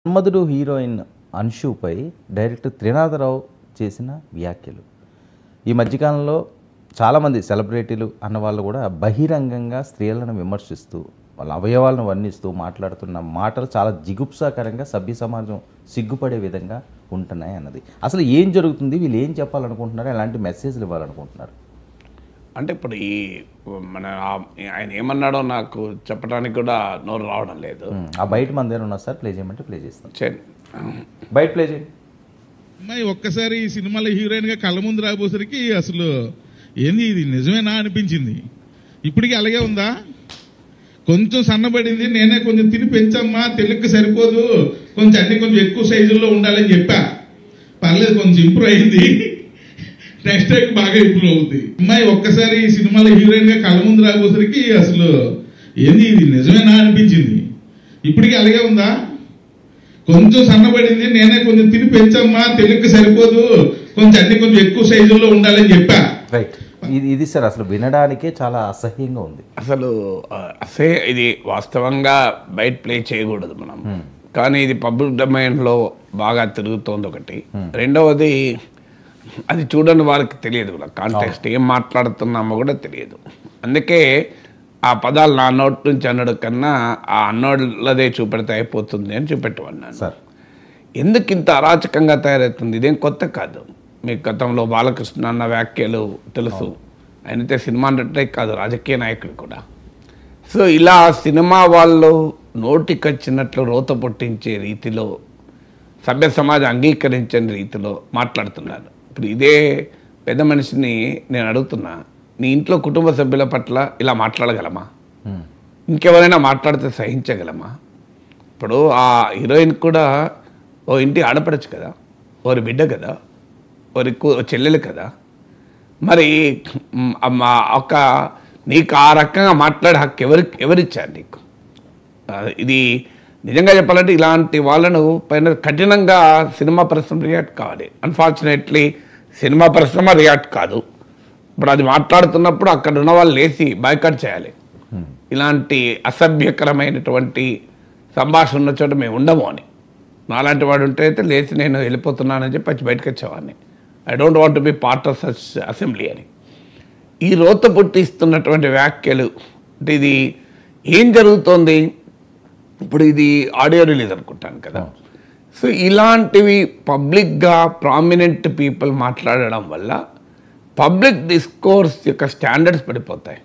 మన్మధుడు heroine అన్షుపై director Trinatha Rao చేసిన వ్యాఖ్యలు ఈ మధ్యకాలంలో చాలామంది సెలబ్రిటీలు అన్నవాళ్ళు కూడా బహిరంగంగా స్త్రీలను విమర్శిస్తూ వాళ్ళ అవయవాలను వర్ణిస్తూ మాట్లాడుతున్న మాటలు చాలా జిగుప్సాకరంగా సభ్య సమాజం సిగ్గుపడే విధంగా ఉంటున్నాయి అన్నది. అసలు ఏం జరుగుతుంది, వీళ్ళు ఏం చెప్పాలనుకుంటున్నారు, ఎలాంటి మెసేజ్లు ఇవ్వాలనుకుంటున్నారు? అంటే ఇప్పుడు ఆయన ఏమన్నాడో నాకు చెప్పడానికి కూడా నోరు రావడం లేదు. ఆ బయట మన దగ్గర ఉన్నారు సార్, ప్లే చేయమంటే ప్లే చేస్తాం. బయట ప్లే చేయండి. అమ్మాయి ఒక్కసారి ఈ సినిమాలో హీరోయిన్గా కళ్ళ ముందు రాబోసరికి అసలు ఏంది ఇది నిజమేనా అనిపించింది. ఇప్పటికీ అలాగే ఉందా? కొంచెం సన్నబడింది, నేనే కొంచెం తిని పెంచమ్మా, తెలుగుకి సరిపోదు, కొంచెం అన్ని కొంచెం ఎక్కువ సైజుల్లో ఉండాలని చెప్పా. పర్లేదు, కొంచెం ఇంప్రూవ్ అయింది, నెక్స్ట్ టైం బాగా ఇంప్రూవ్ అవుతుంది. అమ్మాయి ఒక్కసారి ఈ సినిమాలో హీరోయిన్గా కళ్ళ ముందు రాబోసరికి అసలు ఏంది ఇది నిజమేనా అనిపించింది. ఇప్పటికీ అలాగే ఉందా? కొంచెం సన్నబడింది, నేనే కొంచెం తిని పెంచమ్మా, తెలుగుకి సరిపోదు, కొంచెం అన్ని కొంచెం ఎక్కువ సైజుల్లో ఉండాలని చెప్పా. రైట్. ఇది సార్ అసలు వినడానికే చాలా అసహ్యంగా ఉంది. అసలు ఇది వాస్తవంగా బయట ప్లే చేయకూడదు మనం, కానీ ఇది పబ్లిక్ డొమైన్లో బాగా తిరుగుతోంది ఒకటి. రెండవది, అది చూడని వారికి తెలియదు, కాంటెక్స్ట్ ఏం మాట్లాడుతున్నామో కూడా తెలియదు. అందుకే ఆ పదాలు నా నోటి నుంచి అన్నడు కన్నా ఆ అన్నోళ్ళదే చూపెడితే అయిపోతుంది అని చూపెట్టమన్నాను సార్. ఎందుకు ఇంత అరాచకంగా తయారవుతుంది? ఇదేం కొత్త కాదు. మీకు గతంలో బాలకృష్ణ అన్న వ్యాఖ్యలు తెలుసు. ఆయనైతే సినిమా నటే కాదు, రాజకీయ నాయకుడు కూడా. సో ఇలా సినిమా వాళ్ళు నోటికొచ్చినట్లు రోత పుట్టించే రీతిలో, సభ్య సమాజం అంగీకరించని రీతిలో మాట్లాడుతున్నారు. ఇప్పుడు ఇదే పెద్ద మనిషిని నేను అడుగుతున్నా, నీ ఇంట్లో కుటుంబ సభ్యుల పట్ల ఇలా మాట్లాడగలమా? ఇంకెవరైనా మాట్లాడితే సహించగలమా? ఇప్పుడు ఆ హీరోయిన్ కూడా ఓ ఇంటి ఆడపడచ్చు కదా, ఓరి బిడ్డ కదా, ఓరి చెల్లెలు కదా. మరి ఒక నీకు ఆ రకంగా మాట్లాడే హక్కు ఎవరిచ్చారు నీకు? ఇది నిజంగా చెప్పాలంటే ఇలాంటి వాళ్ళను పైన కఠినంగా సినిమా పరిశ్రమ రియాక్ట్ కావాలి. అన్ఫార్చునేట్లీ సినిమా పరిశ్రమ రియాక్ట్ కాదు. ఇప్పుడు అది మాట్లాడుతున్నప్పుడు అక్కడ ఉన్న వాళ్ళు లేచి బాయ్కాట్ చేయాలి. ఇలాంటి అసభ్యకరమైనటువంటి సంభాషణ ఉన్న చోట మేము ఉండము అని. నాలాంటి వాడు ఉంటే అయితే లేచి నేను వెళ్ళిపోతున్నానని చెప్పి బయటకు వచ్చేవాడిని. I don't want to be part of such assembly అని. ఈ రోత పుట్టిస్తున్నటువంటి వ్యాఖ్యలు అంటే ఇది ఏం జరుగుతోంది? ఇప్పుడు ఇది ఆడియో రిలీజ్ అనుకుంటాను కదా. సో ఇలాంటివి పబ్లిక్గా ప్రామినెంట్ పీపుల్ మాట్లాడడం వల్ల పబ్లిక్ డిస్కోర్స్ యొక్క స్టాండర్డ్స్ పడిపోతాయి.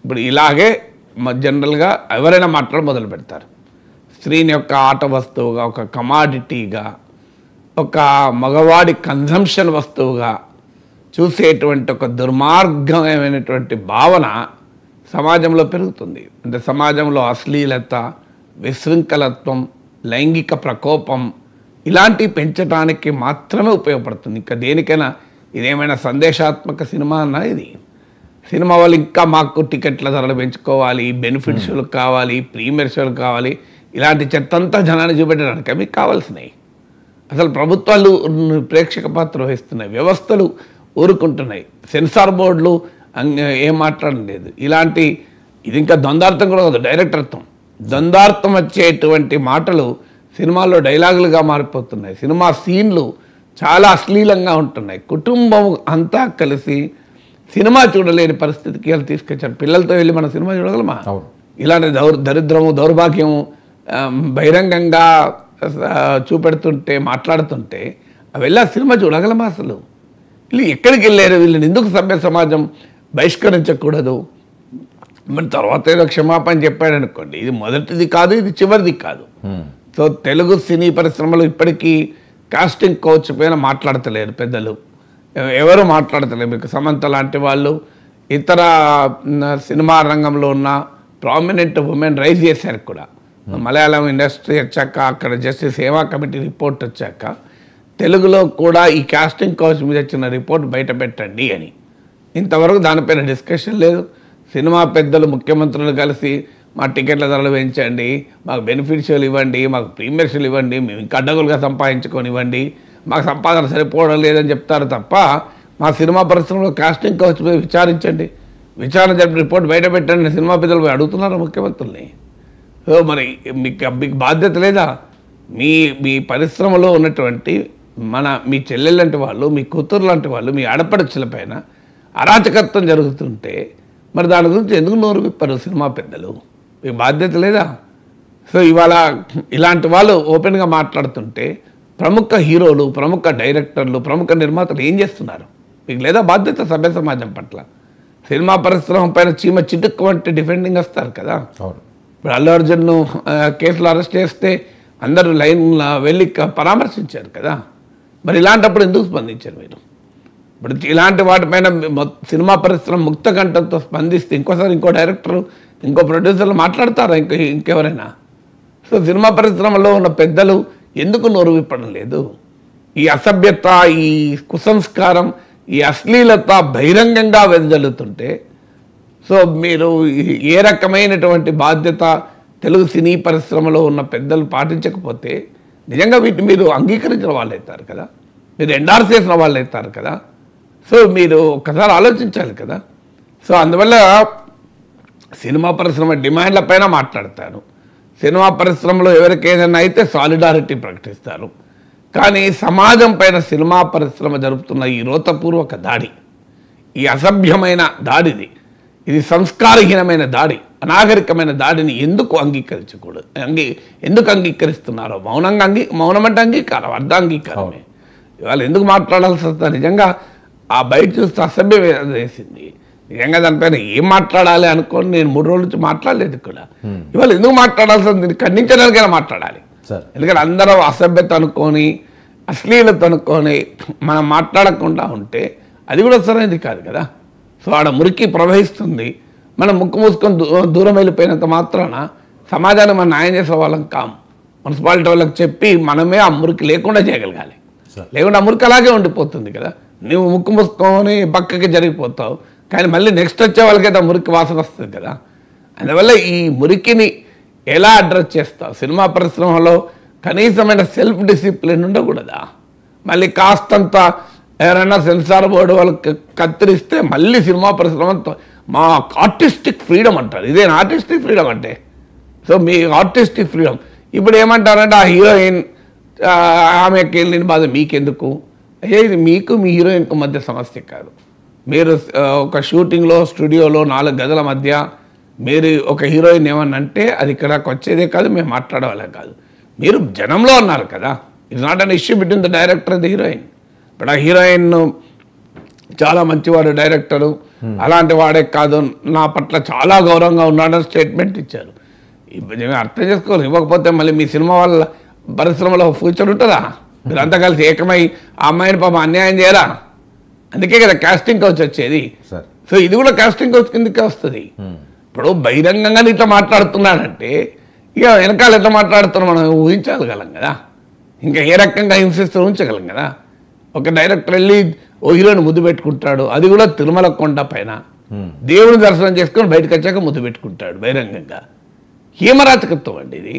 ఇప్పుడు ఇలాగే జనరల్గా ఎవరైనా మాట్లాడ మొదలు పెడతారు. స్త్రీని యొక్క ఆట వస్తువుగా, ఒక కమాడిటీగా, ఒక మగవాడి కన్జంప్షన్ వస్తువుగా చూసేటువంటి ఒక దుర్మార్గమైనటువంటి భావన సమాజంలో పెరుగుతుంది. అంటే సమాజంలో అశ్లీలత, విశృంఖలత్వం, లైంగిక ప్రకోపం ఇలాంటివి పెంచడానికి మాత్రమే ఉపయోగపడుతుంది. ఇంకా దేనికైనా ఇదేమైనా సందేశాత్మక సినిమా అన్నా ఇది సినిమా వాళ్ళు ఇంకా మాకు టికెట్ల ధరలు పెంచుకోవాలి, బెనిఫిట్ షోలు కావాలి, ప్రీమియర్ షోలు కావాలి, ఇలాంటి చెత్తంతా జనాన్ని చూపెట్టడానికి మీకు కావాల్సినవి. అసలు ప్రభుత్వాలు ప్రేక్షక పాత్ర వహిస్తున్నాయి, వ్యవస్థలు ఊరుకుంటున్నాయి, సెన్సార్ బోర్డులు ఏం మాట్లాడడం లేదు. ఇలాంటి ఇది ఇంకా ద్వంద్వార్థం కూడా కాదు, డైరెక్ట్ అర్థం. ద్వంద్వార్థం వచ్చేటువంటి మాటలు సినిమాల్లో డైలాగులుగా మారిపోతున్నాయి. సినిమా సీన్లు చాలా అశ్లీలంగా ఉంటున్నాయి. కుటుంబం అంతా కలిసి సినిమా చూడలేని పరిస్థితికి వాళ్ళు తీసుకొచ్చారు. పిల్లలతో వెళ్ళి మనం సినిమా చూడగలమా? ఇలాంటి దరిద్రము, దౌర్భాగ్యము బహిరంగంగా చూపెడుతుంటే, మాట్లాడుతుంటే అవి సినిమా చూడగలమా? అసలు వీళ్ళు ఎక్కడికి వెళ్ళారు? వీళ్ళని ఎందుకు సభ్య సమాజం బహిష్కరించకూడదు? మరి తర్వాత ఏదో క్షమాపణ చెప్పాడు అనుకోండి, ఇది మొదటిది కాదు, ఇది చివరిది కాదు. సో తెలుగు సినీ పరిశ్రమలో ఇప్పటికీ కాస్టింగ్ కోచ్ పైన మాట్లాడతలేరు పెద్దలు, ఎవరు మాట్లాడతలేరు. మీకు సమంత లాంటి వాళ్ళు, ఇతర సినిమా రంగంలో ఉన్న ప్రామినెంట్ ఉమెన్ రైజ్ చేశారు కూడా. మలయాళం ఇండస్ట్రీ వచ్చాక, అక్కడ జస్టిస్ హేమా కమిటీ రిపోర్ట్ వచ్చాక తెలుగులో కూడా ఈ కాస్టింగ్ కౌచ్ మీద వచ్చిన రిపోర్ట్ బయట పెట్టండి అని. ఇంతవరకు దానిపైన డిస్కషన్ లేదు. సినిమా పెద్దలు, ముఖ్యమంత్రులు కలిసి మా టికెట్ల ధరలు పెంచండి, మాకు బెనిఫిట్ షోలు ఇవ్వండి, మాకు ప్రీమియర్ షోలు ఇవ్వండి, మేము ఇంకా అడ్డగోలుగా సంపాదించుకొని ఇవ్వండి, మాకు సంపాదన సరిపోవడం లేదని చెప్తారు తప్ప మా సినిమా పరిశ్రమలో కాస్టింగ్ కౌచ్ మీద విచారించండి, విచారణ జరిపి రిపోర్ట్ బయట పెట్టండి సినిమా పెద్దలు పోయి అడుగుతున్నారు ముఖ్యమంత్రుల్ని. మరి మీకు బాధ్యత లేదా? మీ మీ పరిశ్రమలో ఉన్నటువంటి మీ చెల్లెలు లాంటి వాళ్ళు, మీ కూతురు లాంటి వాళ్ళు, మీ ఆడపడుచుల పైన అరాచకత్వం జరుగుతుంటే మరి దాని గురించి ఎందుకు నోరు విప్పరు సినిమా పెద్దలు? మీకు బాధ్యత లేదా? సో ఇవాళ ఇలాంటి వాళ్ళు ఓపెన్గా మాట్లాడుతుంటే ప్రముఖ హీరోలు, ప్రముఖ డైరెక్టర్లు, ప్రముఖ నిర్మాతలు ఏం చేస్తున్నారు? మీకు లేదా బాధ్యత సభ్య సమాజం పట్ల? సినిమా పరిశ్రమ పైన చీమ చిటుక్కు వంటి డిఫెండింగ్ వస్తారు కదా. ఇప్పుడు అల్లు అర్జున్ను కేసులో అరెస్ట్ చేస్తే అందరూ లైన్ వెళ్ళి పరామర్శించారు కదా. మరి ఇలాంటప్పుడు ఎందుకు స్పందించారు మీరు? ఇప్పుడు ఇలాంటి వాటిపైన సినిమా పరిశ్రమ ముక్త కంఠంతో స్పందిస్తే ఇంకోసారి ఇంకో డైరెక్టరు, ఇంకో ప్రొడ్యూసర్లు మాట్లాడతారా ఇంకెవరైనా? సో సినిమా పరిశ్రమలో ఉన్న పెద్దలు ఎందుకు నోరు విప్పడం లేదు? ఈ అసభ్యత, ఈ కుసంస్కారం, ఈ అశ్లీలత బహిరంగంగా వెదజల్లుతుంటే సో మీరు ఏ రకమైనటువంటి బాధ్యత తెలుగు సినీ పరిశ్రమలో ఉన్న పెద్దలు పాటించకపోతే నిజంగా వీటిని మీరు అంగీకరించిన వాళ్ళు అవుతారు కదా, మీరు ఎండార్స్ చేసిన వాళ్ళు అవుతారు కదా. సో మీరు ఒక్కసారి ఆలోచించాలి కదా. సో అందువల్ల సినిమా పరిశ్రమ డిమాండ్ల పైన మాట్లాడతారు. సినిమా పరిశ్రమలో ఎవరికి ఏదైనా అయితే సాలిడారిటీ ప్రకటిస్తారు. కానీ సమాజం పైన సినిమా పరిశ్రమ జరుపుతున్న ఈ రోతపూర్వక దాడి, ఈ అసభ్యమైన దాడిది, ఇది సంస్కారహీనమైన దాడి, అనాగరికమైన దాడిని ఎందుకు అంగీకరించకూడదు? ఎందుకు అంగీకరిస్తున్నారో? మౌనం అంటే అంగీకారం, అర్ధాంగీకారమే. ఇవాళ ఎందుకు మాట్లాడాల్సి వస్తుంది? నిజంగా ఆ బయట చూస్తే అసభ్యం వేసింది. నిజంగా దానిపైన ఏం మాట్లాడాలి అనుకోని నేను 3 రోజుల నుంచి మాట్లాడలేదు ఇక్కడ. ఇవాళ ఎందుకు మాట్లాడాల్సి వస్తుంది? ఖండించడానికైనా మాట్లాడాలి. ఎందుకంటే అందరూ అసభ్యత అనుకొని, అశ్లీలత అనుకొని మనం మాట్లాడకుండా ఉంటే అది కూడా సరైనది కాదు కదా. సో ఆడ మురికి ప్రవహిస్తుంది, మనం ముక్కు మూసుకొని దూరం వెళ్ళిపోయినంత మాత్రాన సమాజాన్ని మనం న్యాయం చేసే వాళ్ళం కాము. మున్సిపాలిటీ వాళ్ళకి చెప్పి మనమే ఆ మురికి లేకుండా చేయగలగాలి. లేకుండా ఆ మురికి అలాగే ఉండిపోతుంది కదా. నువ్వు ముక్కు మూసుకొని పక్కకి జరిగిపోతావు, కానీ మళ్ళీ నెక్స్ట్ వచ్చే వాళ్ళకైతే ఆ మురికి వాసన వస్తుంది కదా. అందువల్ల ఈ మురికిని ఎలా అడ్రస్ చేస్తావు? సినిమా పరిశ్రమలో కనీసమైన సెల్ఫ్ డిసిప్లిన్ ఉండకూడదా? మళ్ళీ కాస్తంత ఎవరైనా సెన్సార్ బోర్డు వాళ్ళకి కత్తిరిస్తే మళ్ళీ సినిమా పరిశ్రమతో మా ఆర్టిస్టిక్ ఫ్రీడమ్ అంటారు. ఇదేనా ఆర్టిస్టిక్ ఫ్రీడమ్ అంటే? సో మీ ఆర్టిస్టిక్ ఫ్రీడమ్ ఇప్పుడు ఏమంటారంటే ఆ హీరోయిన్ ఆమెకి వెళ్ళిన బాధ మీకెందుకు? అయ్యే ఇది మీకు మీ హీరోయిన్కు మధ్య సమస్య కాదు. మీరు ఒక షూటింగ్లో స్టూడియోలో 4 గదుల మధ్య మీరు ఒక హీరోయిన్ ఏమన్నా అంటే అది ఇక్కడికి వచ్చేదే కాదు, మేము మాట్లాడేవాళ్ళే కాదు. మీరు జనంలో ఉన్నారు కదా. It's not an issue between the director and the heroine. ఇప్పుడు ఆ హీరోయిన్ చాలా మంచివాడు డైరెక్టరు, అలాంటి వాడే కాదు, నా పట్ల చాలా గౌరవంగా ఉన్నాడని స్టేట్మెంట్ ఇచ్చారు. ఇప్పుడు అర్థం చేసుకోవాలి. ఇవ్వకపోతే మళ్ళీ మీ సినిమా వాళ్ళ పరిశ్రమలో ఫ్యూచర్ ఉంటుందా? మీరు అంతా కలిసి ఏకమై ఆ అమ్మాయిని పాపం అన్యాయం చేయరా? అందుకే కదా కాస్టింగ్ కౌచ్ వచ్చేది. సో ఇది కూడా కాస్టింగ్ కౌచ్ కిందకే వస్తుంది. ఇప్పుడు బహిరంగంగా ఇట్లా మాట్లాడుతున్నాడంటే ఇక వెనకాల ఎట్లా మాట్లాడుతున్నాం మనం ఊహించగలం కదా. ఇంకా ఏ రకంగా హింసిస్తూ ఉంచగలం కదా. ఒక డైరెక్టర్ వెళ్ళి ఓ హీరోని ముద్దు పెట్టుకుంటాడు, అది కూడా తిరుమల కొండ పైన దేవుని దర్శనం చేసుకొని బయటకు వచ్చాక ముద్దు పెట్టుకుంటాడు బహిరంగంగా. హేమరాచకత్వం అండి ఇది.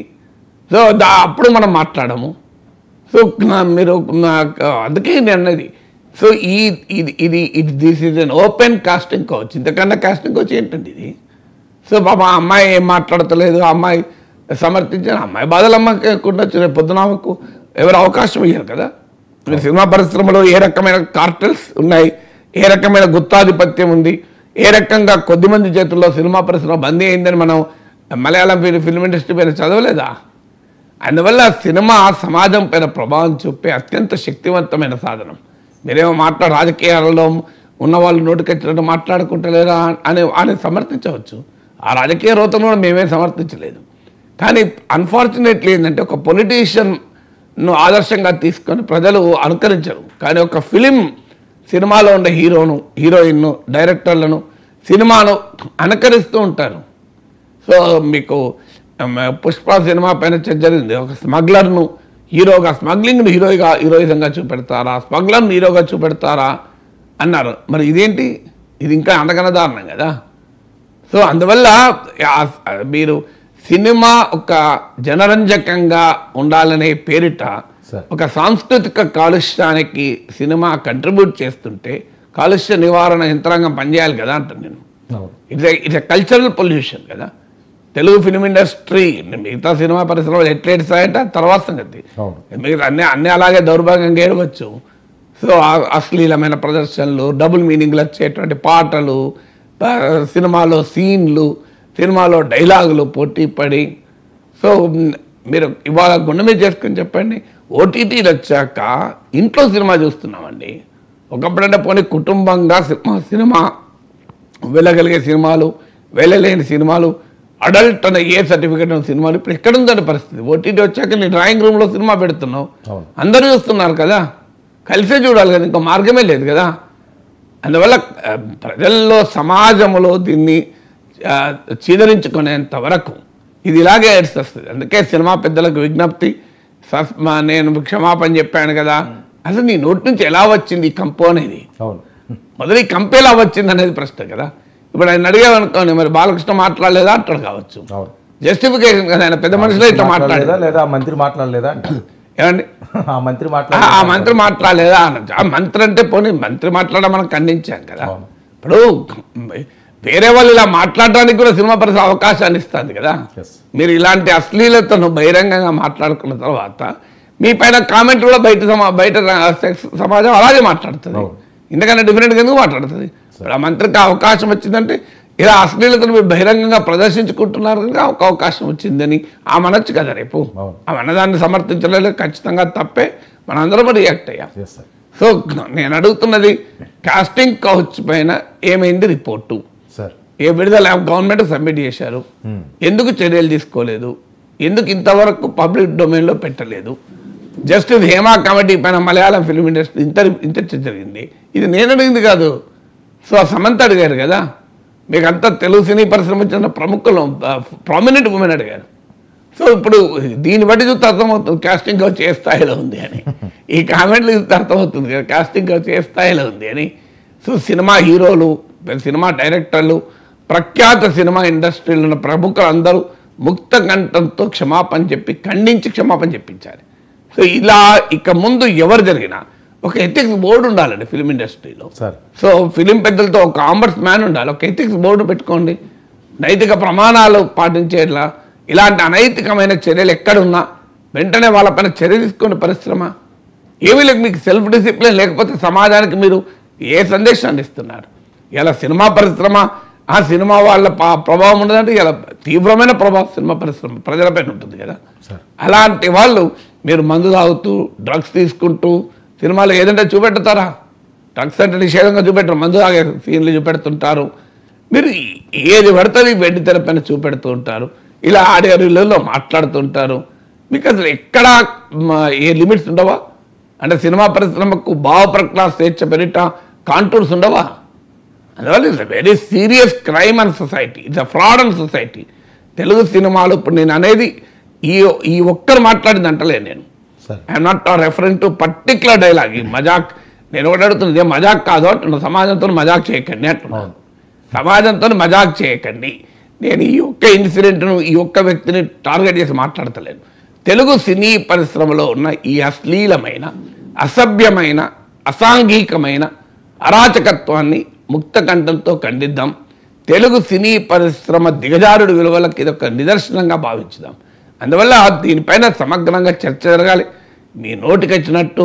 సో అప్పుడు మనం మాట్లాడము. సో మీరు అందుకే నేను అన్నది. So this is an open casting couch. ఇంతకన్నా కాస్టింగ్ కౌచ్ ఏంటండి ఇది? సో పాప ఆ అమ్మాయి ఏం మాట్లాడతలేదు, ఆ అమ్మాయి సమర్థించిన అమ్మాయి బాధలు అమ్మకుండా రేపు పొద్దునకు ఎవరు అవకాశం ఇయ్యారు కదా. మీరు సినిమా పరిశ్రమలో ఏ రకమైన కార్టెల్స్ ఉన్నాయి, ఏ రకమైన గుత్తాధిపత్యం ఉంది, ఏ రకంగా కొద్దిమంది చేతుల్లో సినిమా పరిశ్రమ బందీ అయిందని మనం మలయాళం ఫిల్మ్ ఇండస్ట్రీ పైన చదవలేదా? అందువల్ల సినిమా సమాజం పైన ప్రభావం చూపే అత్యంత శక్తివంతమైన సాధనం. మీరేమో రాజకీయాలలో ఉన్న వాళ్ళు నోటికొచ్చినట్టు మాట్లాడుకుంటలేరా అని సమర్థించవచ్చు. ఆ రాజకీయ రోతను కూడా మేమేం సమర్థించలేదు. కానీ అన్ఫార్చునేట్లీ ఏంటంటే ఒక పొలిటీషియన్ను ఆదర్శంగా తీసుకొని ప్రజలు అనుకరించరు. కానీ ఒక ఫిలిం సినిమాలో ఉండే హీరోయిన్ను, డైరెక్టర్లను, సినిమాను అనుకరిస్తూ ఉంటారు. సో మీకు పుష్ప సినిమా పైన చర్చ జరిగింది. ఒక స్మగ్లర్ను హీరోగా, స్మగ్లింగ్ను హీరోయిజంగా చూపెడతారా, స్మగ్లర్ను హీరోగా చూపెడతారా అన్నారు. మరి ఇదేంటి? ఇది ఇంకా అంతకన్నా దారుణం కదా. సో అందువల్ల మీరు సినిమా ఒక జనరంజకంగా ఉండాలనే పేరిట ఒక సాంస్కృతిక కాలుష్యానికి సినిమా కంట్రిబ్యూట్ చేస్తుంటే కాలుష్య నివారణ యంత్రాంగం పనిచేయాలి కదా అంటాను నేను. ఇట్స్ ఎ కల్చరల్ పొల్యూషన్ కదా. తెలుగు ఫిలిం ఇండస్ట్రీ మిగతా సినిమా పరిశ్రమలు ఎట్లేస్తాయంటే తర్వాత సంగతి. మిగతా అన్నీ అలాగే దౌర్భాగ్యంగా ఏడవచ్చు. సో అశ్లీలమైన ప్రదర్శనలు, డబుల్ మీనింగ్లు వచ్చేటువంటి పాటలు, సినిమాలో సీన్లు, సినిమాలో డైలాగులు పోటీ పడి. సో మీరు ఇవాళ గుండె మీద చేసుకుని చెప్పండి, ఓటీటీలు వచ్చాక ఇంట్లో సినిమా చూస్తున్నామండి. ఒకప్పుడంటే పోనీ కుటుంబంగా సినిమా వెళ్ళగలిగే సినిమాలు, వెళ్ళలేని సినిమాలు, అడల్ట్ అనే ఏ సర్టిఫికేట్ ఉన్న సినిమాలు ఇప్పుడు ఎక్కడ ఉందంటే పరిస్థితి. ఓటీటీ వచ్చాక నీ డ్రాయింగ్ రూమ్లో సినిమా పెడుతున్నావు, అందరూ చూస్తున్నారు కదా, కలిసే చూడాలి కదా, ఇంకా మార్గమే లేదు కదా. అందువల్ల ప్రజల్లో సమాజంలో దీన్ని చీదరించుకునేంత వరకు ఇది ఇలాగే ఏడ్చేస్తుంది. అందుకే సినిమా పెద్దలకు విజ్ఞప్తి, నేను క్షమాపణ చెప్పాను కదా, అసలు నీ నోటి నుంచి ఎలా వచ్చింది ఈ కంపు అనేది, మొదలు ఈ కంపు ఎలా వచ్చింది అనేది ప్రశ్న కదా. ఇప్పుడు ఆయన అడిగామనుకోండి, మరి బాలకృష్ణ మాట్లాడలేదా అంటాడు కావచ్చు, జస్టిఫికేషన్ కదా, ఆయన పెద్ద మనుషులే ఇట్లా మాట్లాడలేదా లేదా మంత్రి మాట్లాడలేదా ఏమండి, ఆ మంత్రి మాట్లాడలేదా అనొచ్చు. ఆ మంత్రి అంటే పోనీ మంత్రి మాట్లాడడం మనం ఖండించాం కదా. ఇప్పుడు వేరే వాళ్ళు ఇలా మాట్లాడడానికి కూడా సినిమా పరిశ్రమ అవకాశాన్ని ఇస్తుంది కదా. మీరు ఇలాంటి అశ్లీలతను బహిరంగంగా మాట్లాడుకున్న తర్వాత మీ పైన కామెంట్ కూడా బయట సమాజం అలాగే మాట్లాడుతుంది. ఎందుకంటే డిఫరెంట్గా ఎందుకు మాట్లాడుతుంది? ఇప్పుడు ఆ మంత్రికి అవకాశం వచ్చిందంటే ఇలా అశ్లీలతను మీరు బహిరంగంగా ప్రదర్శించుకుంటున్నారు కనుక ఒక అవకాశం వచ్చిందని ఆమెనొచ్చు కదా. రేపు ఆమె అన్నదాన్ని సమర్థించలేదు, ఖచ్చితంగా తప్పే, మనందరం రియాక్ట్ అయ్యాం. సో నేను అడుగుతున్నది, కాస్టింగ్ కౌచ్ పైన ఏమైంది రిపోర్టు, ఏ విడుదల గవర్నమెంట్ సబ్మిట్ చేశారు, ఎందుకు చర్యలు తీసుకోలేదు, ఎందుకు ఇంతవరకు పబ్లిక్ డొమైన్లో పెట్టలేదు? జస్టిస్ హేమా కమిటీ పైన మలయాళం ఫిల్మ్ ఇండస్ట్రీ ఇంత జరిగింది, ఇది నేను అడిగింది కాదు. సో సమంత అడిగారు కదా, మీకు అంతా తెలుగు సినీ పరిశ్రమ చెందిన ప్రముఖులు, ప్రామినెంట్ ఉమెన్ అడిగారు. సో ఇప్పుడు దీన్ని బట్టి చూస్తే అర్థమవుతుంది కాస్టింగ్ కౌచ్ ఏ స్థాయిలో ఉంది అని. ఈ కామెంట్లు చూస్తే అర్థమవుతుంది కదా కాస్టింగ్ కౌచ్ ఏ స్థాయిలో ఉంది అని. సో సినిమా హీరోలు, సినిమా డైరెక్టర్లు, ప్రఖ్యాత సినిమా ఇండస్ట్రీలో ఉన్న ప్రముఖులు అందరూ ముక్త కంఠంతో క్షమాపణ చెప్పి ఖండించి క్షమాపణ చెప్పించాలి. సో ఇలా ఇక ముందు ఎవరు జరిగినా ఒక ఎథిక్స్ బోర్డు ఉండాలండి ఫిలిం ఇండస్ట్రీలో. సో ఫిలిం పెద్దలతో ఒక కామర్స్ మ్యాన్ ఉండాలి, ఒక ఎథిక్స్ బోర్డు పెట్టుకోండి, నైతిక ప్రమాణాలు పాటించేలా. ఇలాంటి అనైతికమైన చర్యలు ఎక్కడున్నా వెంటనే వాళ్ళపైన చర్య తీసుకునే పరిశ్రమ ఏమీ లేక మీకు సెల్ఫ్ డిసిప్లిన్ లేకపోతే సమాజానికి మీరు ఏ సందేశాన్ని ఇస్తున్నారు? ఇలా సినిమా పరిశ్రమ, ఆ సినిమా వాళ్ళ ప్రభావం ఉండదంటే ఇలా తీవ్రమైన ప్రభావం సినిమా పరిశ్రమ ప్రజలపైన ఉంటుంది కదా. అలాంటి వాళ్ళు మీరు మందు తాగుతూ, డ్రగ్స్ తీసుకుంటూ సినిమాలు ఏదంటే చూపెడతారా? డ్రగ్స్ అంటే నిషేధంగా చూపెట్టరు, మందు తాగే సీన్లు చూపెడుతుంటారు. మీరు ఏది పడుతుంది వెండి తెర పైన చూపెడుతూ ఉంటారు, ఇలా ఆడియోలో మాట్లాడుతుంటారు. మీకు అసలు ఎక్కడా ఏ లిమిట్స్ ఉండవా? అంటే సినిమా పరిశ్రమకు భావ ప్రకటన స్వేచ్ఛ పెరిట కాంటూర్స్ ఉండవా? అందువల్ల it's a very serious crime and society, it's a fraud and society. Telugu సినిమాలు ఇప్పుడు నేను అనేది ఈ ఒక్కరు మాట్లాడింది అంటలేదు నేను. I'm not referring to particular dialogue. ఈ మజాక్ నేను ఒకటి అడుగుతుంది, మజాక్ కాదు అంటున్నా, సమాజంతో మజాక్ చేయకండి అంటున్నాను. సమాజంతో మజాక్ చేయకండి. నేను ఈ ఒక్క ఇన్సిడెంట్ను, ఈ ఒక్క వ్యక్తిని టార్గెట్ చేసి మాట్లాడతలేను. తెలుగు సినీ పరిశ్రమలో ఉన్న ఈ అశ్లీలమైన, అసభ్యమైన, అసాంఘికమైన అరాచకత్వాన్ని ముక్త కంఠంతో ఖండిద్దాం. తెలుగు సినీ పరిశ్రమ దిగజారుడు విలువలకు ఇదొక నిదర్శనంగా భావించుదాం. అందువల్ల దీనిపైన సమగ్రంగా చర్చ జరగాలి. మీ నోటికి వచ్చినట్టు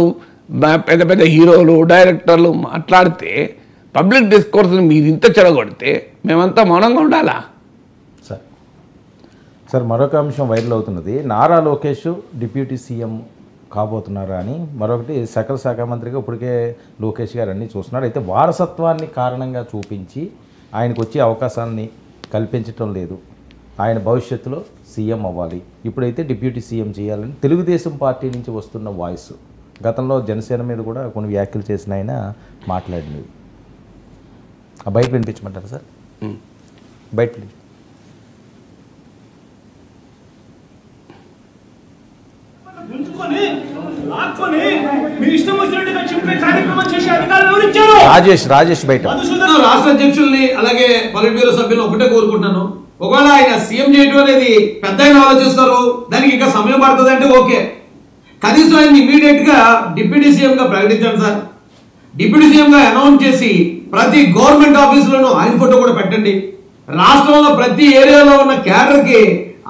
పెద్ద పెద్ద హీరోలు, డైరెక్టర్లు మాట్లాడితే పబ్లిక్ డిస్కోర్స్ని మీరు ఇంత చెడగొడితే మేమంతా మౌనంగా ఉండాలా? సార్ మరొక అంశం వైరల్ అవుతున్నది, నారా లోకేష్ డిప్యూటీ సీఎం కాబోతున్నారా అని. మరొకటి సకల శాఖ మంత్రిగా ఇప్పటికే లోకేష్ గారు అన్నీ చూస్తున్నారు. అయితే వారసత్వాన్ని కారణంగా చూపించి ఆయనకు వచ్చే అవకాశాలని కల్పించటం లేదు. ఆయన భవిష్యత్తులో సీఎం అవ్వాలి, ఇప్పుడైతే డిప్యూటీ సీఎం చేయాలని తెలుగుదేశం పార్టీ నుంచి వస్తున్న వాయిస్. గతంలో జనసేన మీద కూడా కొన్ని వ్యాఖ్యలు చేసిన ఆయన మాట్లాడినవి. బయట వినిపించమంటారా సార్? బయట ప్లీజ్. రాజేష్ బయట. రాష్ట్ర అధ్యక్షుల్ని అలాగే పొలిట్ బ్యూరో సభ్యులు ఒకటే కోరుకుంటున్నాను, ఒకవేళ ఆయన సీఎం చేయడం అనేది పెద్ద ఆయన ఆలోచిస్తారు, దానికి ఇంకా సమయం పడుతుంది అంటే ఓకే, కనీసం ఆయన ఇమీడియట్ గా డిప్యూటీ సీఎం గా ప్రకటించండి సార్. డిప్యూటీ సీఎం గా అనౌన్స్ చేసి ప్రతి గవర్నమెంట్ ఆఫీసులోనూ ఆయన ఫోటో కూడా పెట్టండి. రాష్ట్రంలో ప్రతి ఏరియాలో ఉన్న క్యాడర్కి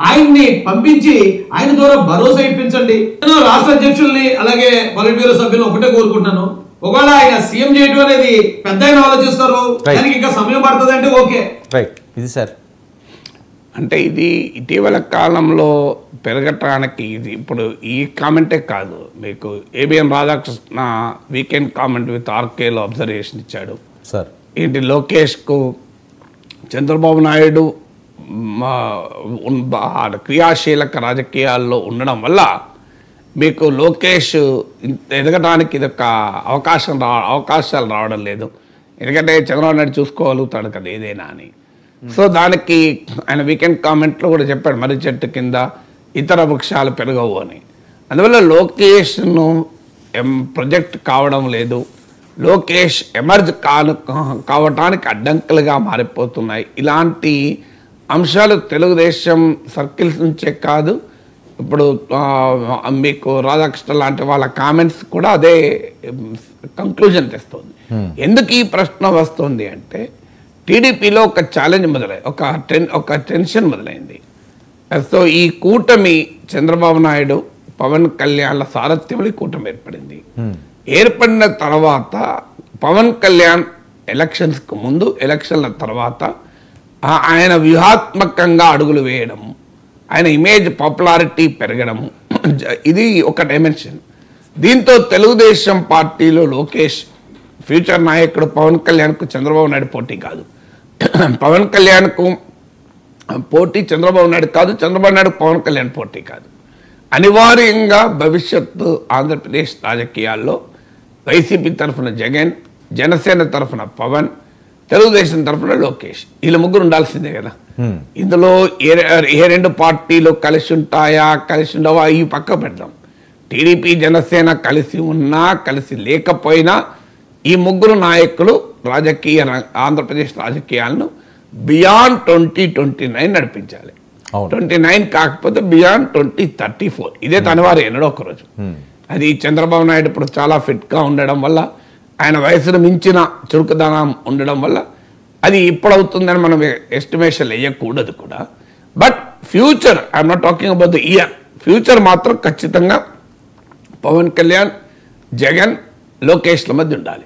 ఆయన్ని పంపించి ఆయన ద్వారా భరోసా ఇప్పించండి. నేను రాష్ట్ర అధ్యక్షుల్ని అలాగే పొలిట్ బ్యూరో సభ్యులను ఒకటే కోరుకుంటున్నాను, ఒకవేళ ఆయన సీఎం చేయడం అనేది పెద్ద ఆయన ఆలోచిస్తారు, దానికి ఇంకా సమయం పడుతుంది అంటే ఓకే. రైట్, ఇది సార్ అంటే ఇది ఇటీవల కాలంలో పెరగటానికి ఇది ఇప్పుడు ఈ కామెంటే కాదు, మీకు ABN Radhakrishna weekend comment with ఆర్కేలో అబ్జర్వేషన్ ఇచ్చాడు సార్. ఏంటి లోకేష్కు చంద్రబాబు నాయుడు క్రియాశీలక రాజకీయాల్లో ఉండడం వల్ల మీకు లోకేష్ ఎదగడానికి ఇదొక అవకాశాలు రావడం లేదు, ఎందుకంటే చంద్రబాబు నాయుడు చూసుకోగలుగుతాడు కదా ఏదైనా అని. సో దానికి ఆయన వీకెండ్ కామెంట్లో కూడా చెప్పాడు, మర్రి చెట్టు కింద ఇతర వృక్షాలు పెరగవు అని. అందువల్ల లోకేష్ను ప్రొజెక్ట్ కావడం లేదు, లోకేష్ ఎమర్జ్ కావటానికి అడ్డంకులుగా మారిపోతున్నాయి. ఇలాంటి అంశాలు తెలుగుదేశం సర్కిల్స్ నుంచే కాదు, ఇప్పుడు మీకు రాధాకృష్ణ లాంటి వాళ్ళ కామెంట్స్ కూడా అదే కంక్లూజన్ తెస్తుంది. ఎందుకు ఈ ప్రశ్న వస్తుంది అంటే టీడీపీలో ఒక ఛాలెంజ్ ఒక టెన్షన్ మొదలైంది. సో ఈ కూటమి చంద్రబాబు నాయుడు పవన్ కళ్యాణ్ల సారథ్యంలో ఈ కూటమి ఏర్పడింది. ఏర్పడిన తర్వాత పవన్ కళ్యాణ్ ఎలక్షన్స్కు ముందు ఎలక్షన్ల తర్వాత ఆయన వ్యూహాత్మకంగా అడుగులు వేయడం, ఆయన ఇమేజ్ పాపులారిటీ పెరగడము, ఇది ఒక డైమెన్షన్. దీంతో తెలుగుదేశం పార్టీలో లోకేష్ ఫ్యూచర్ నాయకుడు పవన్ కళ్యాణ్కు చంద్రబాబు నాయుడు పోటీ కాదు, పవన్ కళ్యాణ్కు పోటీ చంద్రబాబు నాయుడు కాదు, చంద్రబాబు నాయుడు పవన్ కళ్యాణ్ పోటీ కాదు. అనివార్యంగా భవిష్యత్తు ఆంధ్రప్రదేశ్ రాజకీయాల్లో వైసీపీ తరఫున జగన్, జనసేన తరఫున పవన్, తెలుగుదేశం తరఫున లోకేష్, వీళ్ళ ముగ్గురు ఉండాల్సిందే కదా. ఇందులో ఏ రెండు పార్టీలు కలిసి ఉంటాయా కలిసి ఉండవా ఈ పక్క పెడదాం. టీడీపీ జనసేన కలిసి ఉన్నా కలిసి లేకపోయినా ఈ ముగ్గురు నాయకులు ఆంధ్రప్రదేశ్ రాజకీయాలను బియాండ్ 2029 నడిపించాలి. 29 కాకపోతే బియాండ్ 2034, ఇదే తనవారు ఎన్నడో ఒకరోజు. అది చంద్రబాబు నాయుడు ఇప్పుడు చాలా ఫిట్గా ఉండడం వల్ల, ఆయన వయసును మించిన చురుకుదనం ఉండడం వల్ల అది ఇప్పుడు అవుతుందని మనం ఎస్టిమేషన్ వేయకూడదు కూడా. But future, I'm not talking about the year, future మాత్రం ఖచ్చితంగా పవన్ కళ్యాణ్, జగన్, లోకేష్ల మధ్య ఉండాలి.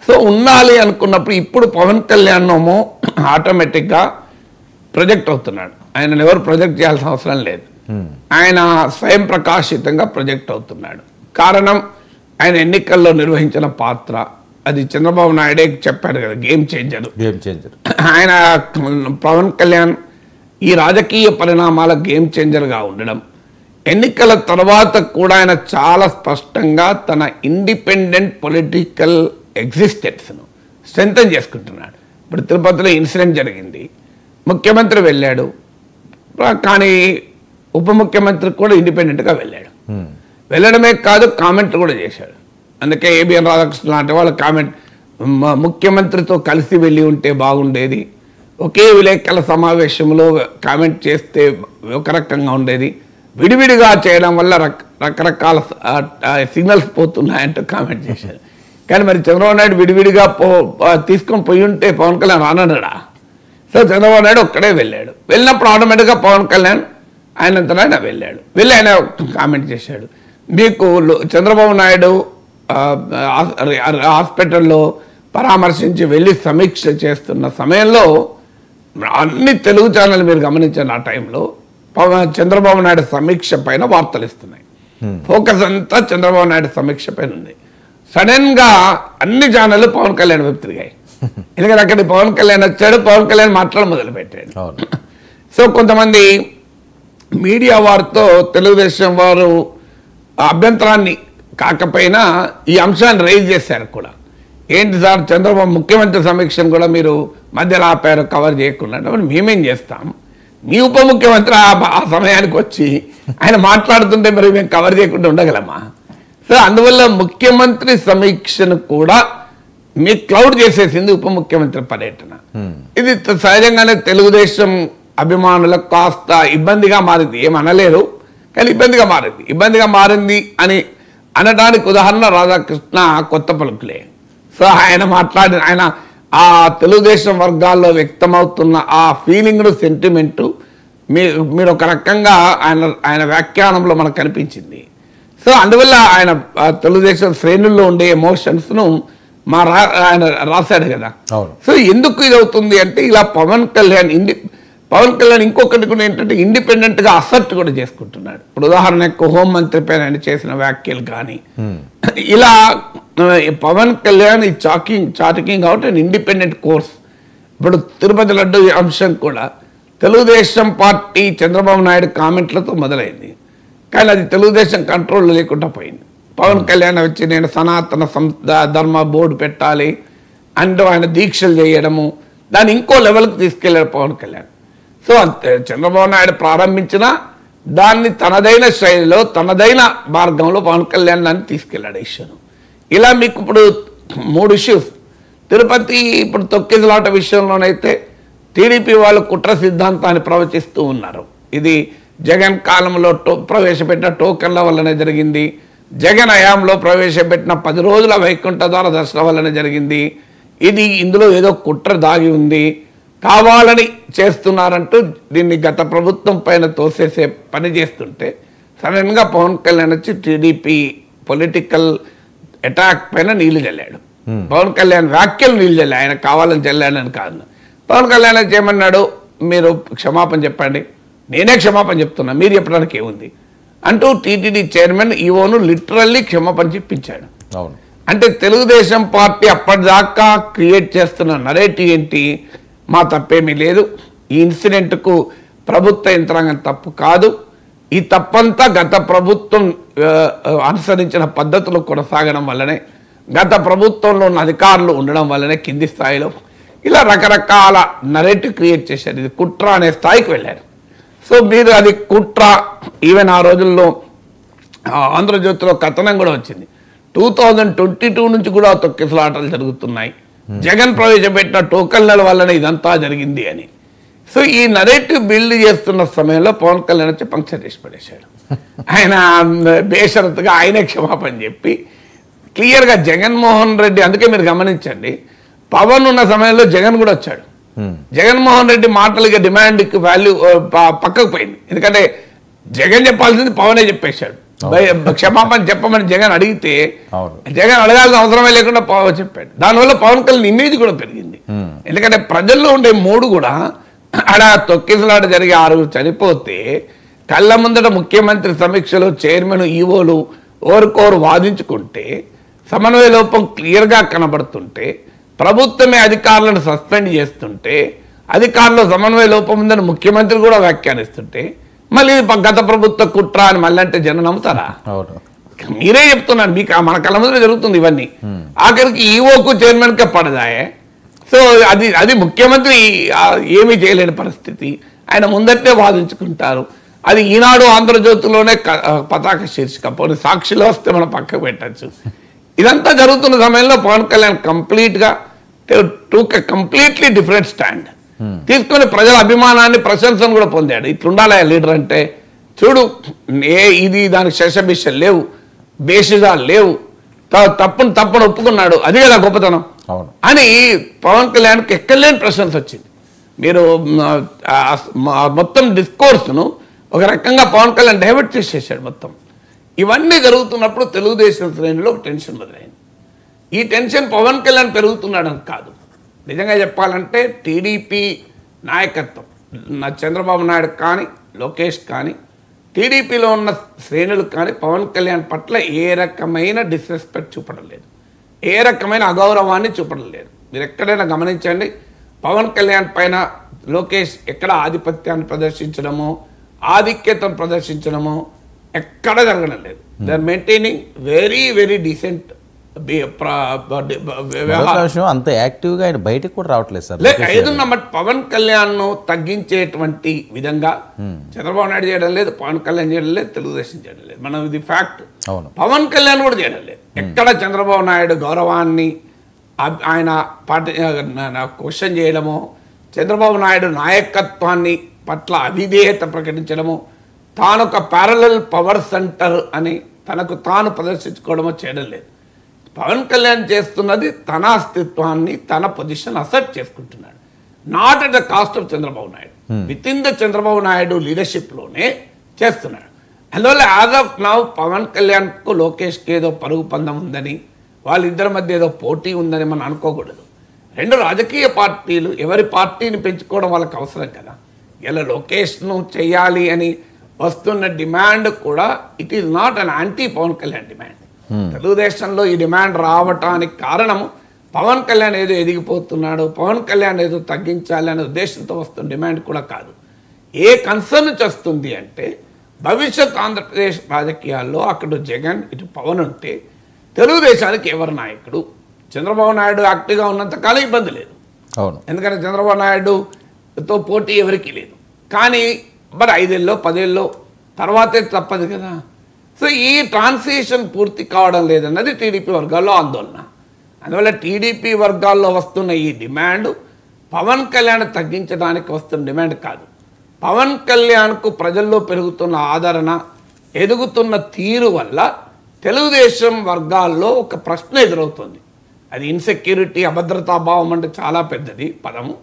సో ఉండాలి అనుకున్నప్పుడు ఇప్పుడు పవన్ కళ్యాణ్ ఏమో ఆటోమేటిక్గా ప్రొజెక్ట్ అవుతున్నాడు, ఆయన ఎవరు ప్రొజెక్ట్ చేయాల్సిన అవసరం లేదు, ఆయన స్వయం ప్రకాశితంగా ప్రొజెక్ట్ అవుతున్నాడు. కారణం ఆయన ఎన్నికల్లో నిర్వహించిన పాత్ర, అది చంద్రబాబు నాయుడే చెప్పాడు కదా, గేమ్ చేంజర్. ఆయన పవన్ కళ్యాణ్ ఈ రాజకీయ పరిణామాల గేమ్ చేంజర్గా ఉండడం, ఎన్నికల తర్వాత కూడా ఆయన చాలా స్పష్టంగా తన ఇండిపెండెంట్ పొలిటికల్ ఎగ్జిస్టెన్స్ను స్ట్రెంథన్ చేసుకుంటున్నాడు. ఇప్పుడు తిరుపతిలో ఇన్సిడెంట్ జరిగింది, ముఖ్యమంత్రి వెళ్ళాడు, కానీ ఉప ముఖ్యమంత్రి కూడా ఇండిపెండెంట్గా వెళ్ళాడు. వెళ్ళడమే కాదు, కామెంట్లు కూడా చేశాడు. అందుకే ఏబిఎన్ రాధాకృష్ణ లాంటి వాళ్ళ కామెంట్, ముఖ్యమంత్రితో కలిసి వెళ్ళి ఉంటే బాగుండేది, ఒకే విలేకరుల సమావేశంలో కామెంట్ చేస్తే ఒక రకంగా ఉండేది, విడివిడిగా చేయడం వల్ల రకరకాల సిగ్నల్స్ పోతున్నాయంటూ కామెంట్ చేశారు. కానీ మరి చంద్రబాబు నాయుడు విడివిడిగా తీసుకొని పోయి ఉంటే పవన్ కళ్యాణ్ రానన్నాడా? సో చంద్రబాబు నాయుడు ఒక్కడే వెళ్ళాడు, వెళ్ళినప్పుడు ఆటోమేటిక్గా పవన్ కళ్యాణ్ ఆయనంతటా వెళ్ళాడు, వెళ్ళి ఆయన కామెంట్ చేశాడు. మీకు చంద్రబాబు నాయుడు హాస్పిటల్లో పరామర్శించి వెళ్ళి సమీక్ష చేస్తున్న సమయంలో అన్ని తెలుగు ఛానల్ మీరు గమనించిన ఆ టైంలో చంద్రబాబు నాయుడు సమీక్ష పైన వార్తలు ఇస్తున్నాయి, ఫోకస్ అంతా చంద్రబాబు నాయుడు సమీక్ష పైన ఉంది. సడన్గా అన్ని ఛానళ్ళు పవన్ కళ్యాణ్ వైపు తిరిగాయి, ఎందుకంటే అక్కడికి పవన్ కళ్యాణ్ వచ్చాడు, పవన్ కళ్యాణ్ మాట్లాడడం మొదలుపెట్టాడు. సో కొంతమంది మీడియా వారితో తెలుగుదేశం వారు అభ్యంతరాన్ని కాకపోయినా ఈ అంశాన్ని రైజ్ చేశారు కూడా. ఏంటి సార్, చంద్రబాబు ముఖ్యమంత్రి సమీక్షను కూడా మీరు మధ్యలో ఆపారు, కవర్ చేయకుండా. మేమేం చేస్తాం, మీ ఉప ముఖ్యమంత్రి ఆ సమయానికి వచ్చి ఆయన మాట్లాడుతుంటే మరి మేము కవర్ చేయకుండా ఉండగలమా? సో అందువల్ల ముఖ్యమంత్రి సమీక్షను కూడా మీ క్లౌడ్ చేసేసింది ఉప ముఖ్యమంత్రి పర్యటన. ఇది సహజంగానే తెలుగుదేశం అభిమానులకు కాస్త ఇబ్బందిగా మారింది, ఏమనలేరు కానీ ఇబ్బందిగా మారింది అని అనడానికి ఉదాహరణ రాధాకృష్ణ కొత్త పలుకులే. సో ఆయన ఆ తెలుగుదేశం వర్గాల్లో వ్యక్తమవుతున్న ఆ ఫీలింగ్ సెంటిమెంటు మీరు ఒక రకంగా ఆయన వ్యాఖ్యానంలో మనకు కనిపించింది. సో అందువల్ల ఆయన తెలుగుదేశం శ్రేణుల్లో ఉండే ఎమోషన్స్ను ఆయన రాశాడు కదా. సో ఎందుకు ఇది అవుతుంది అంటే ఇలా పవన్ కళ్యాణ్ ఇంకొకటి కూడా ఏంటంటే ఇండిపెండెంట్గా అసర్ట్ కూడా చేసుకుంటున్నాడు. ఇప్పుడు ఉదాహరణకు హోంమంత్రి పైన ఆయన చేసిన వ్యాఖ్యలు కానీ ఇలా పవన్ కళ్యాణ్ ఈ chatting out and independent course. ఇప్పుడు తిరుపతి లడ్డు అంశం కూడా తెలుగుదేశం పార్టీ చంద్రబాబు నాయుడు కామెంట్లతో మొదలైంది, కానీ అది తెలుగుదేశం కంట్రోల్లో లేకుండా పోయింది. పవన్ కళ్యాణ్ వచ్చి నేను సనాతన ధర్మ బోర్డు పెట్టాలి అంటూ ఆయన దీక్షలు చేయడము, దాన్ని ఇంకో లెవెల్కి తీసుకెళ్ళాడు పవన్ కళ్యాణ్. సో చంద్రబాబు నాయుడు ప్రారంభించిన దాన్ని తనదైన శైలిలో తనదైన మార్గంలో పవన్ కళ్యాణ్ దాన్ని తీసుకెళ్ళాడు ఇష్యూను. ఇలా మీకు ఇప్పుడు 3 ఇష్యూస్. తిరుపతి ఇప్పుడు తొక్కిసలాట విషయంలోనైతే టీడీపీ వాళ్ళు కుట్ర సిద్ధాంతాన్ని ప్రవచిస్తూ ఉన్నారు. ఇది జగన్ కాలంలో ప్రవేశపెట్టిన టోకన్ల వల్లనే జరిగింది, జగన్ హయాంలో ప్రవేశపెట్టిన 10 రోజుల వైకుంఠ ద్వార దర్శనం వల్లనే జరిగింది, ఇది ఇందులో ఏదో కుట్ర దాగి ఉంది, కావాలని చేస్తున్నారంటూ దీన్ని గత ప్రభుత్వం పైన తోసేసే పని చేస్తుంటే సడన్గా పవన్ కళ్యాణ్ వచ్చి టీడీపీ పొలిటికల్ అటాక్ పైన నీళ్లు చల్లాడు. పవన్ కళ్యాణ్ వ్యాఖ్యలు నీళ్లు చల్లాడు, ఆయన కావాలని చల్లాడని కాదు. పవన్ కళ్యాణ్ చేయమన్నాడు, మీరు క్షమాపణ చెప్పండి, నేనే క్షమాపణ చెప్తున్నా, మీరు చెప్పడానికి ఏముంది అంటూ టీటీడీ చైర్మన్ ఈవోను లిటరల్లీ క్షమాపణ చెప్పించాడు. అంటే తెలుగుదేశం పార్టీ అప్పటిదాకా క్రియేట్ చేస్తున్న నరేటివ్ ఏంటి, మా తప్పేమీ లేదు, ఈ ఇన్సిడెంట్కు ప్రభుత్వ యంత్రాంగం తప్పు కాదు, ఈ తప్పంతా గత ప్రభుత్వం అనుసరించిన పద్ధతులు కొనసాగడం వల్లనే, గత ప్రభుత్వంలో ఉన్న అధికారులు ఉండడం వల్లనే కింది స్థాయిలో ఇలా రకరకాల నరేటివ్ క్రియేట్ చేశారు. ఇది కుట్ర అనే స్థాయికి వెళ్ళారు. సో మీరు అది కుట్ర, ఈవెన్ ఆ రోజుల్లో ఆంధ్రజ్యోతిలో కథనం కూడా వచ్చింది, 2022 నుంచి కూడా తొక్కిసలాటలు జరుగుతున్నాయి, జగన్ ప్రవేశపెట్టిన టోకన్ల వల్లనే ఇదంతా జరిగింది అని. సో ఈ నరేటివ్ బిల్డ్ చేస్తున్న సమయంలో పవన్ కళ్యాణ్ వచ్చి పంక్చర్ చేసి పడేశాడు. ఆయన బేషరతుగా ఆయనే క్షమాపణ చెప్పి క్లియర్గా జగన్మోహన్ రెడ్డి, అందుకే మీరు గమనించండి పవన్ ఉన్న సమయంలో జగన్ కూడా వచ్చాడు. జగన్మోహన్ రెడ్డి మాటలుగా డిమాండ్కి వాల్యూ పక్కకు పోయింది, ఎందుకంటే జగన్ చెప్పాల్సింది పవనే చెప్పేశాడు. క్షమాపణ చెప్పమని జగన్ అడిగితే జగన్ అడగాల్సిన అవసరమే లేకుండా పవన్ చెప్పాడు. దానివల్ల పవన్ కళ్యాణ్ ఇమేజ్ కూడా పెరిగింది. ఎందుకంటే ప్రజల్లో ఉండే మూడు కూడా ఆడ తొక్కిసలాట జరిగి 6 చనిపోతే కళ్ళ ముందట ముఖ్యమంత్రి సమీక్షలో చైర్మన్ ఈవోలు ఓరుకోరు వాదించుకుంటే సమన్వయ లోపం క్లియర్గా కనబడుతుంటే ప్రభుత్వమే అధికారులను సస్పెండ్ చేస్తుంటే అధికారులు సమన్వయ లోపం ఉందని ముఖ్యమంత్రి కూడా వ్యాఖ్యానిస్తుంటే మళ్ళీ గత ప్రభుత్వ కుట్ర అని మళ్ళీ అంటే జనం నమ్ముతారా? మీరే చెప్తున్నారు, మీకు మన కళ్ళ ముందర జరుగుతుంది ఇవన్నీ. ఆఖరికి ఈవోకు చైర్మన్కే పడదాయే. సో అది ముఖ్యమంత్రి ఏమీ చేయలేని పరిస్థితి, ఆయన ముందటే వాదించుకుంటారు. అది ఈనాడు ఆంధ్రజ్యోతిలోనే పతాక శీర్షిక, పోనీ సాక్షిలో వస్తే మనం పక్కకు పెట్టచ్చు. ఇదంతా జరుగుతున్న సమయంలో పవన్ కళ్యాణ్ కంప్లీట్గా టూక్ కంప్లీట్లీ డిఫరెంట్ స్టాండ్ తీసుకొని ప్రజల అభిమానాన్ని ప్రశంసను కూడా పొందాడు. ఇట్లుండాలి లీడర్ అంటే, చూడు ఇది దానికి శశబిషలు లేవు, బేషిజాలు లేవు, తప్పును ఒప్పుకున్నాడు, అది కదా గొప్పతనం అని పవన్ కళ్యాణ్కి ఎక్కలేని ప్రశంస వచ్చింది. మీరు మొత్తం డిస్కోర్స్ను ఒక రకంగా పవన్ కళ్యాణ్ డైవర్ట్ చేసేసాడు మొత్తం. ఇవన్నీ జరుగుతున్నప్పుడు తెలుగుదేశం శ్రేణిలో టెన్షన్ మొదలైంది. ఈ టెన్షన్ పవన్ కళ్యాణ్ పెరుగుతున్నాడని కాదు, నిజంగా చెప్పాలంటే టీడీపీ నాయకత్వం చంద్రబాబు నాయుడు కానీ లోకేష్ కానీ టీడీపీలో ఉన్న శ్రేణులు కానీ పవన్ కళ్యాణ్ పట్ల ఏ రకమైన డిస్రెస్పెక్ట్ చూపడం లేదు, ఏ రకమైన అగౌరవాన్ని చూపడం లేదు. మీరు ఎక్కడైనా గమనించండి, పవన్ కళ్యాణ్ పైన లోకేష్ ఎక్కడ ఆధిపత్యాన్ని ప్రదర్శించడమో ఆధిక్యతను ప్రదర్శించడమో ఎక్కడ జరగడం లేదు. They are maintaining very very decent అంత యాక్టివ్గా ఆయన బయటకు కూడా రావట్లేదు సార్. ఏదన్నా బట్ పవన్ కళ్యాణ్ తగ్గించేటువంటి విధంగా చంద్రబాబు నాయుడు చేయడం లేదు, పవన్ కళ్యాణ్ చేయడం లేదు, తెలుగుదేశం చేయడం లేదు. మనం ఇది ఫ్యాక్ట్. పవన్ కళ్యాణ్ కూడా చేయడం లేదు. ఎక్కడ చంద్రబాబు నాయుడు గౌరవాన్ని ఆయన క్వశ్చన్ చేయడమో, చంద్రబాబు నాయుడు నాయకత్వాన్ని పట్ల అవిధేయత ప్రకటించడమో, తాను ఒక ప్యారలల్ పవర్ సెంటర్ అని తనకు తాను ప్రదర్శించుకోవడమో చేయడం లేదు. పవన్ కళ్యాణ్ చేస్తున్నది తన అస్తిత్వాన్ని, తన పొజిషన్ అసెప్ట్ చేసుకుంటున్నాడు. Not at the cost of Chandrababu Naidu, within the Chandrababu Naidu లీడర్షిప్లోనే చేస్తున్నాడు. అందువల్ల యాజ్ ఆఫ్ నౌ పవన్ కళ్యాణ్కు లోకేష్కి ఏదో పరుగు పందం ఉందని, వాళ్ళిద్దరి మధ్య ఏదో పోటీ ఉందని మనం అనుకోకూడదు. రెండు రాజకీయ పార్టీలు ఎవరి పార్టీని పెంచుకోవడం వాళ్ళకి అవసరం కదా. ఇలా లోకేష్ను చేయాలి అని వస్తున్న డిమాండ్ కూడా it is not an anti Pawan Kalyan demand. తెలుగుదేశంలో ఈ డిమాండ్ రావటానికి కారణము పవన్ కళ్యాణ్ ఏదో ఎదిగిపోతున్నాడు, పవన్ కళ్యాణ్ ఏదో తగ్గించాలి అనే ఉద్దేశంతో వస్తున్న డిమాండ్ కూడా కాదు. ఏ కన్సర్న్ వస్తుంది అంటే భవిష్యత్ ఆంధ్రప్రదేశ్ రాజకీయాల్లో అక్కడ జగన్ ఇటు పవన్ ఉంటే తెలుగుదేశానికి ఎవరు నాయకుడు? చంద్రబాబు నాయుడు యాక్టివ్గా ఉన్నంతకాలం ఇబ్బంది లేదు. అవును, ఎందుకంటే చంద్రబాబు నాయుడుతో పోటీ ఎవరికి లేదు. కానీ మరి 5 ఏళ్ళలో 10 ఏళ్ళలో తర్వాతే తప్పదు కదా. సో ఈ ట్రాన్సిషన్ పూర్తి కావడం లేదన్నది టీడీపీ వర్గాల్లో ఆందోళన. అందువల్ల టీడీపీ వర్గాల్లో వస్తున్న ఈ డిమాండ్ పవన్ కళ్యాణ్ తగ్గించడానికి వస్తున్న డిమాండ్ కాదు. పవన్ కళ్యాణ్కు ప్రజల్లో పెరుగుతున్న ఆదరణ, ఎదుగుతున్న తీరు వల్ల తెలుగుదేశం వర్గాల్లో ఒక ప్రశ్న ఎదురవుతుంది. అది ఇన్సెక్యూరిటీ, అభద్రతాభావం అంటే చాలా పెద్దది పదము.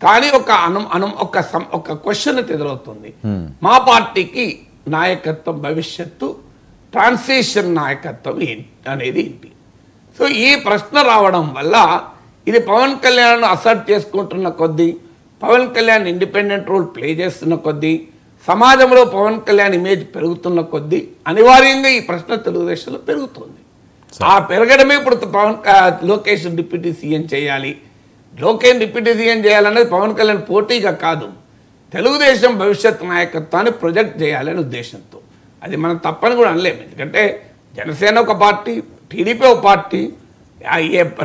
కానీ ఒక క్వశ్చన్ ఎదురవుతుంది. మా పార్టీకి నాయకత్వం భవిష్యత్తు, ట్రాన్సిషన్ నాయకత్వం అనేది ఏంటి? సో ఈ ప్రశ్న రావడం వల్ల ఇది పవన్ కళ్యాణ్ అసర్ట్ చేసుకుంటున్న కొద్దీ, Pawan Kalyan independent role play చేస్తున్న కొద్దీ, సమాజంలో పవన్ కళ్యాణ్ ఇమేజ్ పెరుగుతున్న కొద్దీ అనివార్యంగా ఈ ప్రశ్న తెలుగుదేశంలో పెరుగుతుంది. ఆ పెరగడమే ఇప్పుడు లోకేష్ డిప్యూటీ సీఎం చేయాలి, లోకేష్ డిప్యూటీ సీఎం చేయాలనేది పవన్ కళ్యాణ్ పోటీగా కాదు, తెలుగుదేశం భవిష్యత్ నాయకత్వాన్ని ప్రొజెక్ట్ చేయాలనే ఉద్దేశంతో. అది మనం తప్పని కూడా అనలేము. ఎందుకంటే జనసేన ఒక పార్టీ, టీడీపీ ఒక పార్టీ,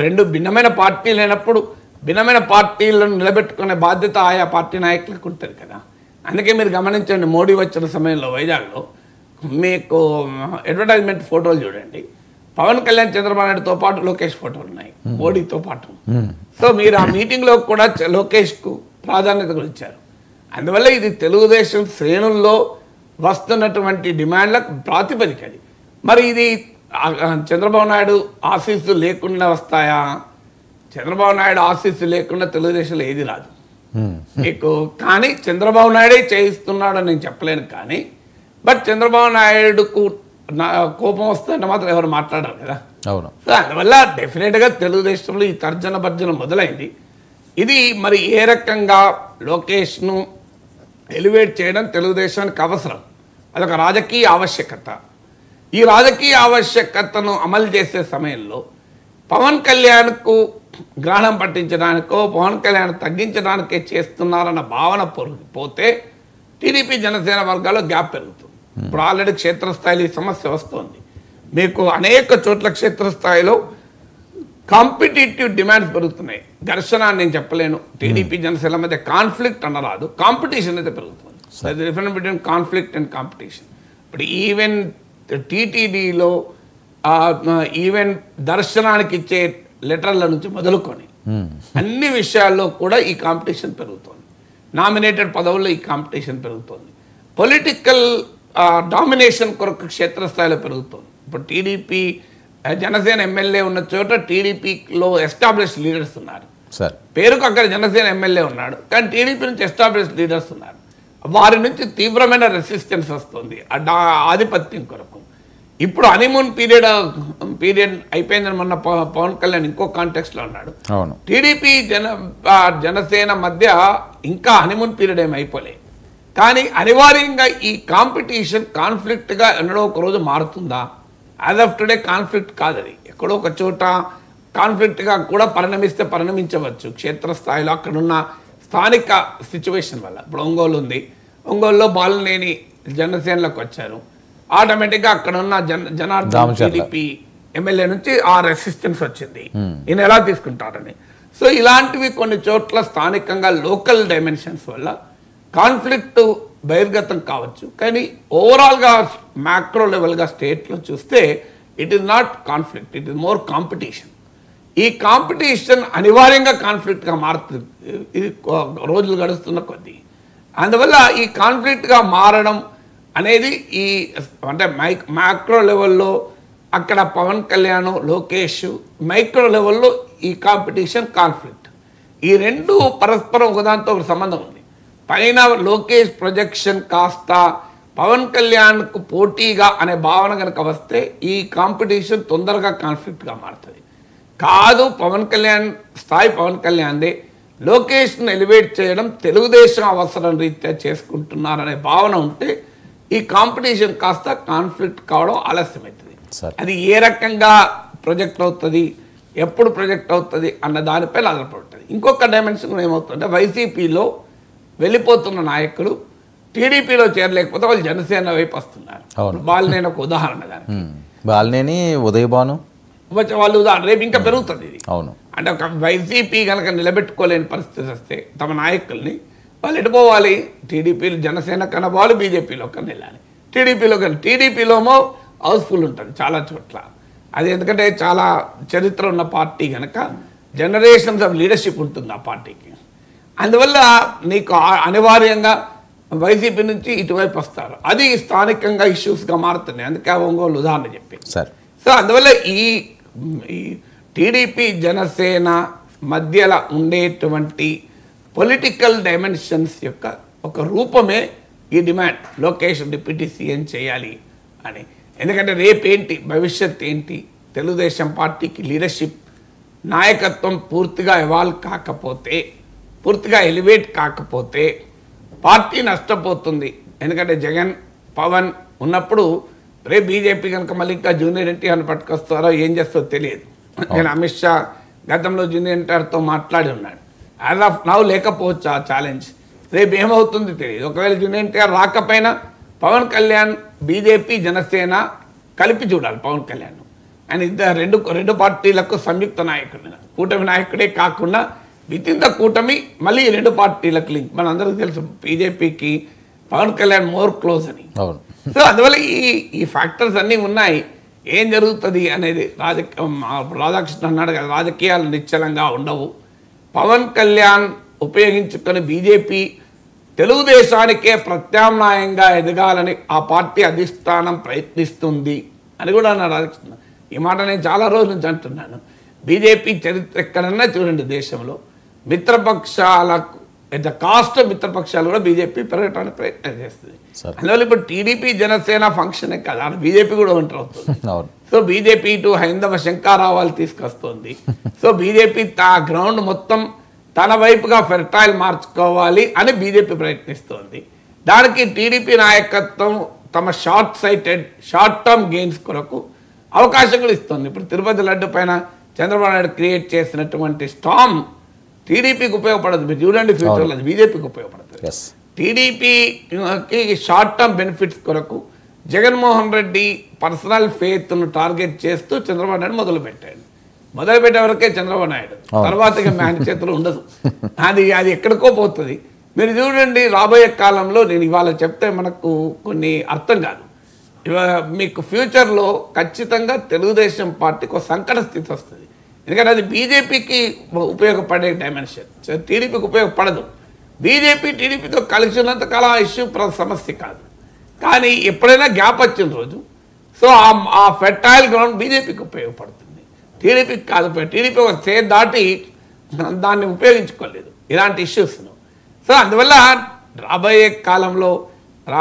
రెండు భిన్నమైన పార్టీలు లేనప్పుడు భిన్నమైన పార్టీలను నిలబెట్టుకునే బాధ్యత ఆయా పార్టీ నాయకులకు ఉంటుంది కదా. అందుకే మీరు గమనించండి, మోడీ వచ్చిన సమయంలో వైజాగ్లో మీకు అడ్వర్టైజ్మెంట్ ఫోటోలు చూడండి, పవన్ కళ్యాణ్ చంద్రబాబు నాయుడుతో పాటు లోకేష్ ఫోటోలు ఉన్నాయి, మోడీతో పాటు. సో మీరు ఆ మీటింగ్లో కూడా లోకేష్కు ప్రాధాన్యత కూడా ఇచ్చారు. అందువల్ల ఇది తెలుగుదేశం శ్రేణుల్లో వస్తున్నటువంటి డిమాండ్లకు ప్రాతిపదికది. మరి ఇది చంద్రబాబు నాయుడు ఆశీస్సులు లేకుండా వస్తాయా? చంద్రబాబు నాయుడు ఆశీస్సు లేకుండా తెలుగుదేశంలో ఏది రాదు మీకు. కానీ చంద్రబాబు నాయుడే చేయిస్తున్నాడు అని నేను చెప్పలేను. కానీ బట్ చంద్రబాబు నాయుడుకు కోపం వస్తుందంటే మాత్రం ఎవరు మాట్లాడారు కదా. అవును. సో అందువల్ల డెఫినెట్గా తెలుగుదేశంలో ఈ తర్జన భర్జన మొదలైంది. ఇది మరి ఏ రకంగా లోకేష్ను ఎలివేట్ చేయడం తెలుగుదేశానికి అవసరం, అదొక రాజకీయ ఆవశ్యకత. ఈ రాజకీయ ఆవశ్యకతను అమలు చేసే సమయంలో పవన్ కళ్యాణ్కు గ్రహణం పట్టించడానికో పవన్ కళ్యాణ్ తగ్గించడానికే చేస్తున్నారన్న భావన పోతే టీడీపీ జనసేన వర్గాల్లో గ్యాప్ పెరుగుతుంది. ఇప్పుడు ఆల్రెడీ క్షేత్రస్థాయిలో ఈ సమస్య వస్తుంది. మీకు అనేక చోట్ల క్షేత్రస్థాయిలో కాంపిటేటివ్ డిమాండ్స్ పెరుగుతున్నాయి. ఘర్షణ అని నేను చెప్పలేను, టీడీపీ జనసేన మధ్య కాన్ఫ్లిక్ట్ అనరాదు, కాంపిటీషన్ అయితే పెరుగుతుంది. Difference between conflict and competition. ఇప్పుడు ఈవెన్ టీటీడీలో ఈవెన్ దర్శనానికి ఇచ్చే లెటర్ల నుంచి మొదలుకొని అన్ని విషయాల్లో కూడా ఈ కాంపిటీషన్ పెరుగుతుంది. నామినేటెడ్ పదవుల్లో ఈ కాంపిటీషన్ పెరుగుతుంది. పొలిటికల్ డామినేషన్ కొరకు క్షేత్రస్థాయిలో పెరుగుతుంది. ఇప్పుడు టీడీపీ జనసేన ఎమ్మెల్యే ఉన్న చోట టీడీపీలో ఎస్టాబ్లిష్ లీడర్స్ ఉన్నారు. పేరుకు అక్కడ జనసేన ఎమ్మెల్యే ఉన్నాడు, కానీ టీడీపీ నుంచి ఎస్టాబ్లిష్ లీడర్స్ ఉన్నారు. వారి నుంచి తీవ్రమైన రెసిస్టెన్స్ వస్తుంది ఆధిపత్యం కొరకు. ఇప్పుడు హనీమూన్ పీరియడ్ అయిపోయిందని మొన్న పవన్ కళ్యాణ్ ఇంకో కాంటెక్స్ట్లో ఉన్నాడు. టీడీపీ జనసేన మధ్య ఇంకా హనీమూన్ పీరియడ్ ఏమి అయిపోలేదు. కానీ అనివార్యంగా ఈ కాంపిటీషన్ కాన్ఫ్లిక్ట్గా ఎన్నడో ఒక రోజు మారుతుందా? యాజ్ ఆఫ్ టుడే కాన్ఫ్లిక్ట్ కాదు, అది ఎక్కడో ఒక చోట కాన్ఫ్లిక్ట్గా కూడా పరిణమించవచ్చు క్షేత్రస్థాయిలో అక్కడున్న స్థానిక సిచ్యువేషన్ వల్ల. ఇప్పుడు ఒంగోలు ఉంది, ఒంగోలులో బాలినేని జనసేనలోకి వచ్చారు, ఆటోమేటిక్గా అక్కడ ఉన్న జనార్దన్ టీడీపీ ఎమ్మెల్యే నుంచి ఆ రెసిస్టెన్స్ వచ్చింది, ఈయన ఎలా తీసుకుంటారని. సో ఇలాంటివి కొన్ని చోట్ల స్థానికంగా లోకల్ డైమెన్షన్స్ వల్ల కాన్ఫ్లిక్ట్ బహిర్గతం కావచ్చు. కానీ ఓవరాల్గా మ్యాక్రో లెవెల్గా స్టేట్లో చూస్తే it is not conflict, it is more competition. ఈ కాంపిటీషన్ అనివార్యంగా కాన్ఫ్లిక్ట్గా మారుతుంది ఇది రోజులు గడుస్తున్న కొద్దీ. అందువల్ల ఈ కాన్ఫ్లిక్ట్గా మారడం అనేది ఈ అంటే మ్యాక్రో లెవెల్లో అక్కడ పవన్ కళ్యాణ్ లోకేష్ మైక్రో లెవెల్లో ఈ కాంపిటీషన్ కాన్ఫ్లిక్ట్, ఈ రెండు పరస్పరం ఒకదాంతో ఒక సంబంధం ఉంది. పైన లోకేష్ ప్రొజెక్షన్ కాస్త పవన్ కళ్యాణ్కు పోటీగా అనే భావన కనుక వస్తే ఈ కాంపిటీషన్ తొందరగా కాన్ఫ్లిక్ట్గా మారుతుంది. కాదు, పవన్ కళ్యాణ్ స్థాయి పవన్ కళ్యాణ్దే, లోకేష్ను ఎలివేట్ చేయడం తెలుగుదేశం అవసరం రీత్యా చేసుకుంటున్నారనే భావన ఉంటే ఈ కాంపిటీషన్ కాస్త కాన్ఫ్లిక్ట్ కావడం ఆలస్యమవుతుంది. అది ఏ రకంగా ప్రొజెక్ట్ అవుతుంది, ఎప్పుడు ప్రొజెక్ట్ అవుతుంది అన్న దానిపై ఆధారపడుతుంది. ఇంకొక డైమెన్షన్ ఏమవుతుందంటే వైసీపీలో వెళ్ళిపోతున్న నాయకులు టీడీపీలో చేరలేకపోతే వాళ్ళు జనసేన వైపు వస్తున్నారు. బాలినేని ఒక ఉదాహరణ, దానికి బాలినేని ఉదయభాను వాళ్ళు ఉదాహరణ. రేపు ఇంకా పెరుగుతుంది ఇది. అవును, అంటే ఒక వైసీపీ కనుక నిలబెట్టుకోలేని పరిస్థితి వస్తే తమ నాయకుల్ని వాళ్ళు ఎటుపోవాలి, టీడీపీలో జనసేన కనవాలి, బీజేపీలో కన్నా వెళ్ళాలి. టీడీపీలోమో హౌస్ఫుల్ ఉంటుంది చాలా చోట్ల. అది ఎందుకంటే చాలా చరిత్ర ఉన్న పార్టీ కనుక జనరేషన్స్ ఆఫ్ లీడర్షిప్ ఉంటుంది ఆ పార్టీకి. అందువల్ల నీకు అనివార్యంగా వైసీపీ నుంచి ఇటువైపు వస్తారు. అది స్థానికంగా ఇష్యూస్గా మారుతున్నాయి. అందుకే ఆ ఒంగోలు ఉదాహరణ చెప్పి. సో అందువల్ల ఈ టీడీపీ జనసేన మధ్యలో ఉండేటువంటి పొలిటికల్ డైమెన్షన్స్ యొక్క ఒక రూపమే ఈ డిమాండ్, లోకేష్ డిప్యూటీ సీఎం చేయాలి అని. ఎందుకంటే రేపేంటి భవిష్యత్ ఏంటి, తెలుగుదేశం పార్టీకి లీడర్షిప్ నాయకత్వం పూర్తిగా ఎవాల్వ్ కాకపోతే, పూర్తిగా ఎలివేట్ కాకపోతే పార్టీ నష్టపోతుంది. ఎందుకంటే జగన్ పవన్ ఉన్నప్పుడు రేపు బీజేపీ కనుక మళ్ళీ ఇంకా జూనియర్ ఎన్టీఆర్ని పట్టుకొస్తారో ఏం చేస్తారో తెలియదు. నేను అమిత్ షా గతంలో జూనియర్ ఎన్టీఆర్తో మాట్లాడి ఉన్నాడు. యాజ్ ఆఫ్ నౌ లేకపోవచ్చు ఆ ఛాలెంజ్, రేపు ఏమవుతుంది తెలియదు. ఒకవేళ జూనియర్ ఎన్టీఆర్ రాకపోయినా పవన్ కళ్యాణ్ బీజేపీ జనసేన కలిపి చూడాలి పవన్ కళ్యాణ్. అండ్ రెండు పార్టీలకు సంయుక్త నాయకుడు, కూటమి నాయకుడే కాకుండా విత్ ఇన్ ద కూటమి మళ్ళీ రెండు పార్టీలకు లింక్. మన అందరికీ తెలుసు బీజేపీకి పవన్ కళ్యాణ్ మోర్ క్లోజ్ అని. సో అందువల్ల ఈ ఫ్యాక్టర్స్ అన్నీ ఉన్నాయి. ఏం జరుగుతుంది అనేది రాధాకృష్ణ అన్నాడు కదా, రాజకీయాలు నిశ్చలంగా ఉండవు. పవన్ కళ్యాణ్ ఉపయోగించుకొని బీజేపీ తెలుగుదేశానికే ప్రత్యామ్నాయంగా ఎదగాలని ఆ పార్టీ అధిష్టానం ప్రయత్నిస్తుంది అని కూడా అన్నాడు రాధాకృష్ణ. ఈ మాట నేను చాలా రోజుల నుంచి అంటున్నాను. బీజేపీ చరిత్ర ఎక్కడన్నా చూడండి, దేశంలో మిత్రపక్షాలకు ఎట్ ద కాస్ట్ మిత్రపక్షాలు కూడా బీజేపీ పెరగడానికి ప్రయత్నం చేస్తుంది. అందువల్ల ఇప్పుడు టీడీపీ జనసేన ఫంక్షనే కదా, అక్కడ బీజేపీ కూడా ఎంటర్ అవుతుంది. సో బీజేపీ ఇటు హైందవ శంకారావాలు తీసుకొస్తుంది. సో బీజేపీ ఆ గ్రౌండ్ మొత్తం తన వైపుగా ఫెర్టైల్ మార్చుకోవాలి అని బీజేపీ ప్రయత్నిస్తోంది. దానికి టీడీపీ నాయకత్వం తమ షార్ట్ టర్మ్ గెయిన్స్ కొరకు అవకాశం కూడా ఇస్తుంది. ఇప్పుడు తిరుపతి లడ్డు పైన చంద్రబాబు నాయుడు క్రియేట్ చేసినటువంటి స్టామ్ టీడీపీకి ఉపయోగపడదు. మీరు చూడండి, ఫ్యూచర్లో అది బీజేపీకి ఉపయోగపడుతుంది. టీడీపీకి షార్ట్ టర్మ్ బెనిఫిట్స్ కొరకు జగన్మోహన్ రెడ్డి పర్సనల్ ఫెయిత్ను టార్గెట్ చేస్తూ చంద్రబాబు నాయుడు మొదలుపెట్టే వరకే చంద్రబాబు నాయుడు, తర్వాత ఇక ఆయన చేతులు ఉండదు. అది ఎక్కడికో పోతుంది. మీరు చూడండి, రాబోయే కాలంలో నేను ఇవాళ చెప్తే మనకు కొన్ని అర్థం కాదు. మీకు ఫ్యూచర్లో ఖచ్చితంగా తెలుగుదేశం పార్టీకి ఒక సంకట స్థితి వస్తుంది. ఎందుకంటే అది బీజేపీకి ఉపయోగపడే డైమెన్షన్, టీడీపీకి ఉపయోగపడదు. బీజేపీ టీడీపీతో కలిసి ఉన్నంత కాలం ఆ ఇష్యూ సమస్య కాదు. కానీ ఎప్పుడైనా గ్యాప్ వచ్చిన రోజు సో ఆ ఫెర్టైల్ గ్రౌండ్ బీజేపీకి ఉపయోగపడుతుంది, టీడీపీకి కాదు. టీడీపీ ఒక స్టేజ్ దాటి దాన్ని ఉపయోగించుకోలేదు ఇలాంటి ఇష్యూస్ను. సో అందువల్ల రాబోయే కాలంలో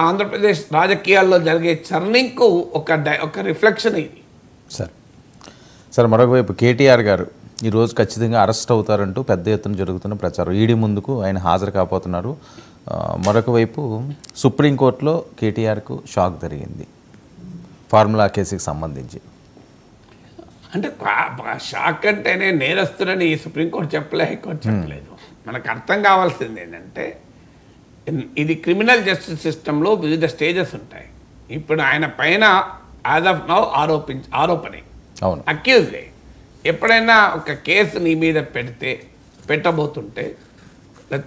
ఆంధ్రప్రదేశ్ రాజకీయాల్లో జరిగే చర్నింగ్కు ఒక రిఫ్లెక్షన్ ఇది. సార్ మరొక వైపు కేటీఆర్ గారు ఈరోజు ఖచ్చితంగా అరెస్ట్ అవుతారంటూ పెద్ద ఎత్తున జరుగుతున్న ప్రచారం, ఈడీ ముందుకు ఆయన హాజరు కాబోతున్నారు. మరొక వైపు సుప్రీంకోర్టులో కేటీఆర్కు షాక్ జరిగింది ఫార్ములా కేసుకి సంబంధించి. అంటే షాక్ అంటేనే నేరస్తులని సుప్రీంకోర్టు చెప్పలే, హైకోర్టు చెప్పలేదు. మనకు అర్థం కావాల్సింది ఏంటంటే ఇది క్రిమినల్ జస్టిస్ సిస్టంలో వివిధ స్టేజెస్ ఉంటాయి. ఇప్పుడు ఆయన పైన యాజ్ ఆఫ్ నౌ ఆరోపణే, అక్యూజ్డే. ఎప్పుడైనా ఒక కేసు నీ మీద పెట్టబోతుంటే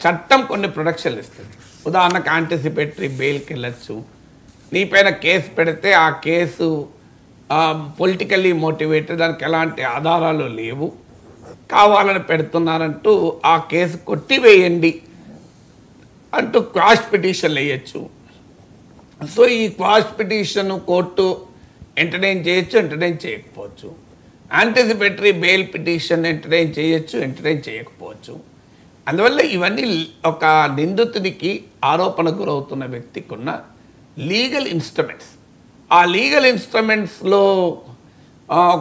చట్టం కొన్ని ప్రొటెక్షన్లు ఇస్తుంది. ఉదాహరణకు యాంటిసిపేటరీ బెయిల్కి వెళ్ళచ్చు. నీ పైన కేసు పెడితే ఆ కేసు పొలిటికల్లీ మోటివేటెడ్, దానికి ఎలాంటి ఆధారాలు లేవు, కావాలని పెడుతున్నారంటూ ఆ కేసు కొట్టివేయండి అంటూ క్వాష్ పిటిషన్లు వేయచ్చు. సో ఈ క్వాష్ పిటిషన్ కోర్టు ఎంటర్టైన్ చేయొచ్చు, ఎంటర్టైన్ చేయకపోవచ్చు. యాంటిసిపేటరీ బెయిల్ పిటిషన్ ఎంటర్టైన్ చేయొచ్చు, ఎంటర్టైన్ చేయకపోవచ్చు. అందువల్ల ఇవన్నీ ఒక నిందితుడికి ఆరోపణకు గురవుతున్న వ్యక్తికి ఉన్న లీగల్ ఇన్స్ట్రుమెంట్స్. ఆ లీగల్ ఇన్స్ట్రుమెంట్స్లో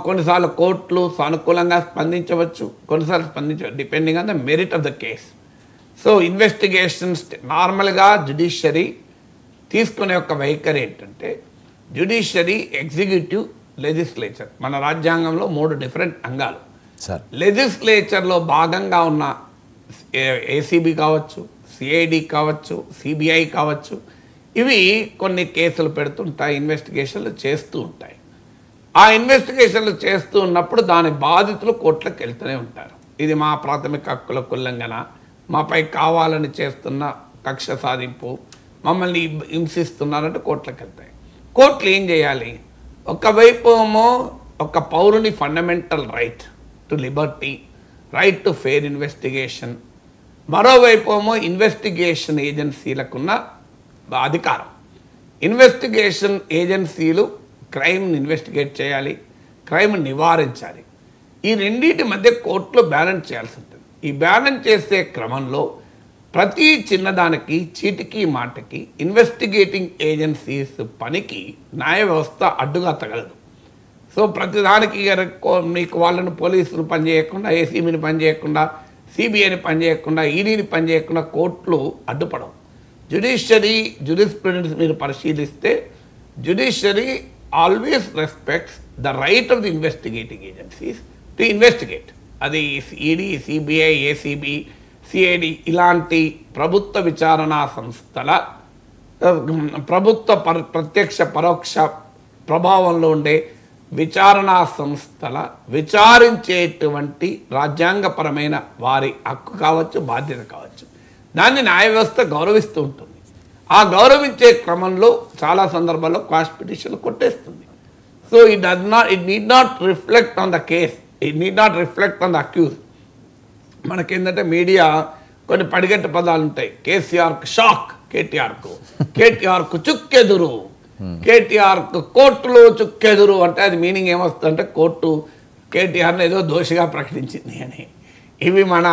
కొన్నిసార్లు కోర్టులు సానుకూలంగా స్పందించవచ్చు, కొన్నిసార్లు స్పందించవచ్చు, depending on the merit of the case. So investigations నార్మల్గా జ్యుడిషియరీ తీసుకునే ఒక వైఖరి ఏంటంటే, జ్యుడిషియరీ, ఎగ్జిక్యూటివ్, లెజిస్లేచర్. మన రాజ్యాంగంలో 3 డిఫరెంట్ అంగాలు. లెజిస్లేచర్లో భాగంగా ఉన్న ఏసీబీ కావచ్చు, సిఐడి కావచ్చు, సిబిఐ కావచ్చు, ఇవి కొన్ని కేసులు పెడుతుంటాయి, ఇన్వెస్టిగేషన్లు చేస్తూ ఉంటాయి. ఆ ఇన్వెస్టిగేషన్లు చేస్తూ ఉన్నప్పుడు దాని బాధితులు కోర్టులకు వెళ్తూనే ఉంటారు. ఇది మా ప్రాథమిక హక్కుల ఉల్లంఘన, మాపై కావాలని చేస్తున్న కక్ష సాధింపు, మమ్మల్ని హింసిస్తున్నారంటే కోర్టులకు వెళ్తాయి. కోర్టులు ఏం చేయాలి? ఒకవైపు ఏమో ఒక పౌరుని fundamental right to liberty, right to fair investigation, మరోవైపు ఏమో ఇన్వెస్టిగేషన్ ఏజెన్సీలకున్న అధికారం. ఇన్వెస్టిగేషన్ ఏజెన్సీలు క్రైమ్ని ఇన్వెస్టిగేట్ చేయాలి, క్రైమ్ నివారించాలి. ఈ రెండింటి మధ్య కోర్టులో బ్యాలెన్స్ చేయాల్సి ఉంటుంది. ఈ బ్యాలెన్స్ చేసే క్రమంలో ప్రతి చిన్నదానికి, చీటికి మాటకి ఇన్వెస్టిగేటింగ్ ఏజెన్సీస్ పనికి న్యాయ వ్యవస్థ అడ్డుగా తగలదు. సో ప్రతిదానికి మీకు వాళ్ళని పోలీసులు పనిచేయకుండా, ఏసీబీని పనిచేయకుండా, సిబిఐని పనిచేయకుండా, ఈడీని పనిచేయకుండా కోర్టులు అడ్డుపడవు. జ్యుడిషియరీ జురిస్ప్రుడెన్స్ మీరు పరిశీలిస్తే judiciary always respects the right of the investigating agencies to investigate. అది ఈడీ, సిబిఐ, ఏసీబీ, సిఐడి ఇలాంటి ప్రభుత్వ విచారణా సంస్థల ప్రభుత్వ ప్రత్యక్ష పరోక్ష ప్రభావంలో ఉండే విచారణా సంస్థల విచారించేటువంటి రాజ్యాంగపరమైన వారి హక్కు కావచ్చు, బాధ్యత కావచ్చు, దాన్ని న్యాయ వ్యవస్థ గౌరవిస్తూ ఉంటుంది. ఆ గౌరవించే క్రమంలో చాలా సందర్భాల్లో క్వాష్ పిటిషన్లు కొట్టేస్తుంది. So it need not reflect on the case, it need not reflect on the accused. మనకేంటంటే మీడియా కొన్ని పడిగట్టు పదాలు ఉంటాయి. కేసీఆర్కు షాక్, కేటీఆర్కు చుక్కెదురు, కేటీఆర్కు కోర్టులో చుక్కెదురు అంటే అది మీనింగ్ ఏమొస్తుందంటే కోర్టు కేటీఆర్ని ఏదో దోషిగా ప్రకటించింది అని. ఇవి మన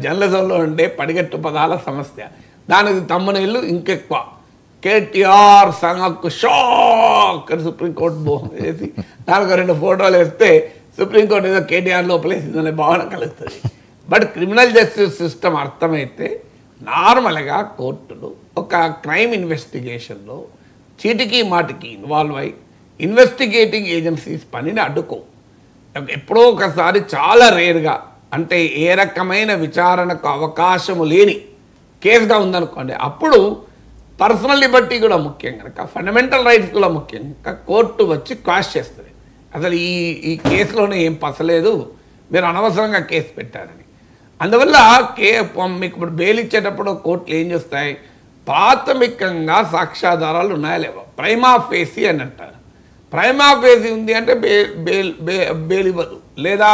జర్నలిజంలో ఉండే పడిగట్టు పదాల సమస్య. దానికి తమ్మునీళ్ళు ఇంకెక్కువ. కేటీఆర్ సంఘకు షాక్ అని సుప్రీంకోర్టు వేసి దానికి 2 ఫోటోలు వేస్తే సుప్రీంకోర్టు ఏదో కేటీఆర్ లోపలేసిందనే భావన కలుగుతుంది. బట్ క్రిమినల్ జస్టిస్ సిస్టమ్ అర్థమైతే నార్మల్గా కోర్టులు ఒక క్రైమ్ ఇన్వెస్టిగేషన్లో చీటికి మాటికి ఇన్వాల్వ్ అయ్యి ఇన్వెస్టిగేటింగ్ ఏజెన్సీస్ పనిని అడ్డుకో. ఎప్పుడో ఒకసారి చాలా రేర్గా, అంటే ఏ రకమైన విచారణకు అవకాశము లేని కేసుగా ఉందనుకోండి, అప్పుడు పర్సనల్ లిబర్టీ కూడా ముఖ్యం కనుక, ఫండమెంటల్ రైట్స్ కూడా ముఖ్యం కనుక కోర్టు వచ్చి క్వాష్ చేస్తుంది. అసలు ఈ కేసులోనే ఏం పసలేదు, మీరు అనవసరంగా కేసు పెట్టారని. అందువల్ల మీకు ఇప్పుడు బెయిల్ ఇచ్చేటప్పుడు కోర్టులు ఏం చేస్తాయి? ప్రాథమికంగా సాక్ష్యాధారాలు ఉన్నాయా లేవా, ప్రైమా ఫేసి అని అంటారు. ప్రైమా ఫేసి ఉంది అంటే బెయిల్ ఇవ్వదు, లేదా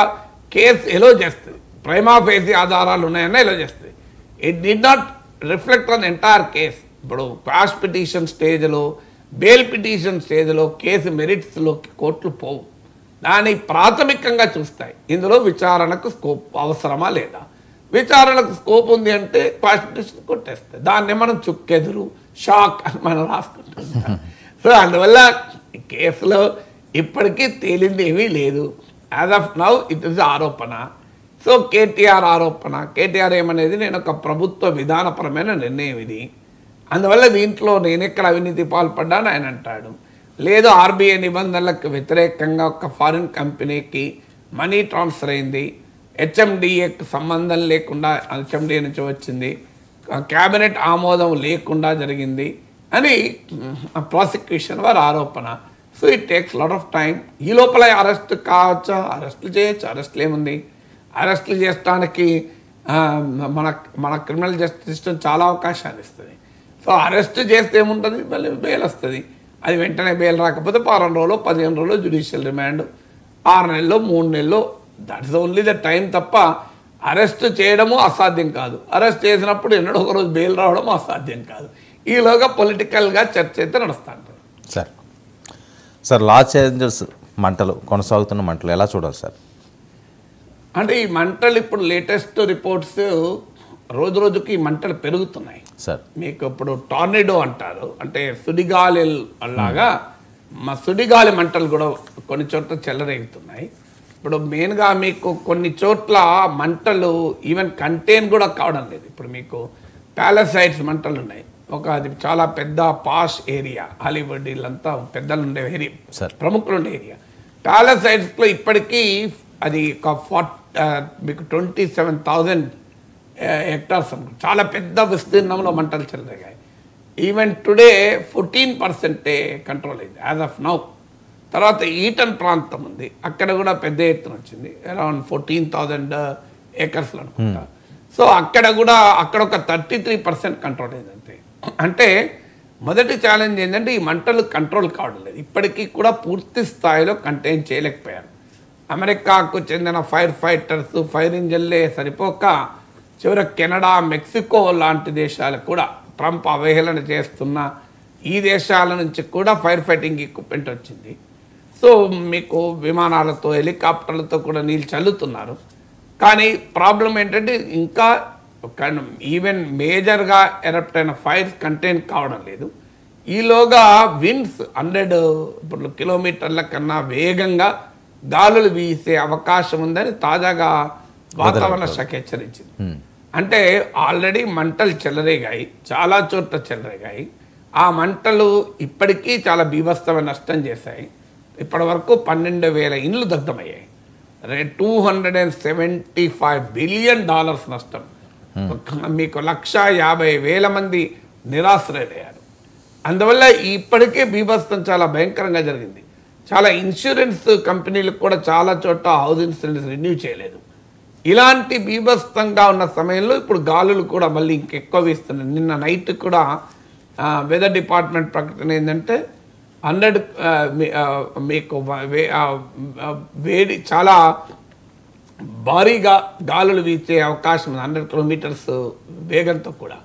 కేసు ఎలో చేస్తుంది. ప్రైమా ఫేసి ఆధారాలు ఉన్నాయన్నా ఎలో చేస్తుంది. It did not reflect on entire case. ఇప్పుడు క్వాష్ పిటిషన్ స్టేజ్లో, బెయిల్ పిటిషన్ స్టేజ్లో కేసు మెరిట్స్లోకి కోర్టులు పోవు. దాన్ని ప్రాథమికంగా చూస్తాయి. ఇందులో విచారణకు స్కోప్ అవసరమా లేదా, విచారణకు స్కోప్ ఉంది అంటే క్వాష్ పిటిషన్ కొట్టేస్తాయి. దాన్ని మనం చుక్కెదురు, షాక్ అని మనం రాసుకుంటుంటాం. సో అందువల్ల ఈ కేసులో ఇప్పటికీ తేలింది ఏమీ లేదు. As of now it is ఆరోపణ. సో కేటీఆర్ ఆరోపణ, కేటీఆర్ ఏమనేది నేను ఒక ప్రభుత్వ విధానపరమైన నిర్ణయం ఇది, అందువల్ల దీంట్లో నేను ఎక్కడ అవినీతి పాల్పడ్డాను ఆయన అంటాడు. లేదు ఆర్బీఐ నిబంధనలకు వ్యతిరేకంగా ఒక ఫారిన్ కంపెనీకి మనీ ట్రాన్స్ఫర్ అయింది, హెచ్ఎండిఏకి సంబంధం లేకుండా హెచ్ఎండిఏ నుంచి వచ్చింది, క్యాబినెట్ ఆమోదం లేకుండా జరిగింది అని ప్రాసిక్యూషన్ వారి ఆరోపణ. So it takes lot of time. ఈ లోపల అరెస్ట్ కావచ్చా, అరెస్టులు చేయొచ్చు, అరెస్టులు ఏముంది, అరెస్టులు చేయడానికి మన క్రిమినల్ జస్టిస్ సిస్టమ్ చాలా అవకాశాలు ఇస్తుంది. సో అరెస్ట్ చేస్తే ఏముంటుంది, మళ్ళీ బెయిల్ వస్తుంది. అది వెంటనే బెయిల్ రాకపోతే 10 రోజులు 15 రోజులు జ్యుడిషియల్ రిమాండ్, 6 నెలలు 3 నెలలు, దట్స్ ఓన్లీ ద టైం తప్ప అరెస్ట్ చేయడము అసాధ్యం కాదు. అరెస్ట్ చేసినప్పుడు ఎన్నడో ఒక రోజు బెయిల్ రావడం అసాధ్యం కాదు. ఈలోగా పొలిటికల్గా చర్చ అయితే నడుస్తూ ఉంటుంది. సరే సార్ లాస్ ఏంజల్స్ మంటలు కొనసాగుతున్న మంటలు ఎలా చూడాలి సార్? అంటే ఈ మంటలు ఇప్పుడు లేటెస్ట్ రిపోర్ట్స్ రోజు రోజుకి ఈ మంటలు పెరుగుతున్నాయి సార్. మీకు ఇప్పుడు టార్నెడో అంటారు, అంటే సుడిగాలి లాగా మా సుడిగాలి మంటలు కూడా కొన్ని చోట్ల చెలరేగుతున్నాయి. ఇప్పుడు మెయిన్గా మీకు కొన్ని చోట్ల మంటలు ఈవెన్ కంటైన్ కూడా కావడం లేదు. ఇప్పుడు మీకు ప్యాలసైడ్స్ మంటలు ఉన్నాయి, అది చాలా పెద్ద పాష్ ఏరియా, హాలీవుడ్ వీళ్ళంతా పెద్దలు ఉండే ఏరియా, ప్రముఖులు ఉండే ఏరియా. ప్యాలసైడ్స్లో ఇప్పటికీ అది ఒక మీకు 27,000 హెక్టార్స్ చాలా పెద్ద విస్తీర్ణంలో మంటలు చెలరేగాయి. ఈవెన్ టుడే 14% కంట్రోల్ అయింది యాజ్ ఆఫ్ నౌ. తర్వాత ఈటన్ ప్రాంతం ఉంది, అక్కడ కూడా పెద్ద ఎత్తున వచ్చింది, అరౌండ్ 14,000 ఏకర్స్లో అనుకుంటా. సో అక్కడ కూడా ఒక 33% కంట్రోల్ అయింది అంతే. అంటే మొదటి ఛాలెంజ్ ఏంటంటే ఈ మంటలు కంట్రోల్ కావడం లేదు, ఇప్పటికీ కూడా పూర్తి స్థాయిలో కంటైన్ చేయలేకపోయారు. అమెరికాకు చెందిన ఫైర్ ఫైటర్స్, ఫైర్ ఇంజన్లే సరిపోక చివరి కెనడా, మెక్సికో లాంటి దేశాలకు కూడా ట్రంప్ అవహేళన చేస్తున్న ఈ దేశాల నుంచి కూడా ఫైర్ ఫైటింగ్ ఎక్విప్మెంట్ వచ్చింది. సో మీకు విమానాలతో, హెలికాప్టర్లతో కూడా నీళ్ళు చల్లుతున్నారు. కానీ ప్రాబ్లం ఏంటంటే ఇంకా ఈవెన్ మేజర్గా ఎరప్ట్ అయిన ఫైర్స్ కంటైన్ కావడం లేదు. ఈలోగా విండ్స్ 100 కిలోమీటర్ల కన్నా వేగంగా గాలులు వీసే అవకాశం ఉందని తాజాగా వాతావరణ శాఖ హెచ్చరించింది. అంటే ఆల్రెడీ మంటలు చెలరేగాయి, చాలా చోట్ల చెలరేగాయి. ఆ మంటలు ఇప్పటికీ చాలా బీభత్సమైన నష్టం చేశాయి. ఇప్పటి వరకు 12,000 ఇండ్లు దగ్ధమయ్యాయి, $275 బిలియన్ నష్టం. మీకు 150,000 మంది నిరాశ్రయులయ్యారు. అందువల్ల ఇప్పటికే బీభత్సం చాలా భయంకరంగా జరిగింది. చాలా ఇన్సూరెన్స్ కంపెనీలకు కూడా చాలా చోట్ల హౌస్ ఇన్సూరెన్స్ రెన్యూ చేయలేదు. ఇలాంటి బీభత్సంగా ఉన్న సమయంలో ఇప్పుడు గాలులు కూడా మళ్ళీ ఇంకెక్కువ వీస్తున్నాయి. నిన్న నైట్ కూడా వెదర్ డిపార్ట్మెంట్ ప్రకటన ఏంటంటే 100 మీకు వేడి చాలా భారీగా గాలులు వీచే అవకాశం ఉంది, 100 కిలోమీటర్స్ వేగంతో కూడా.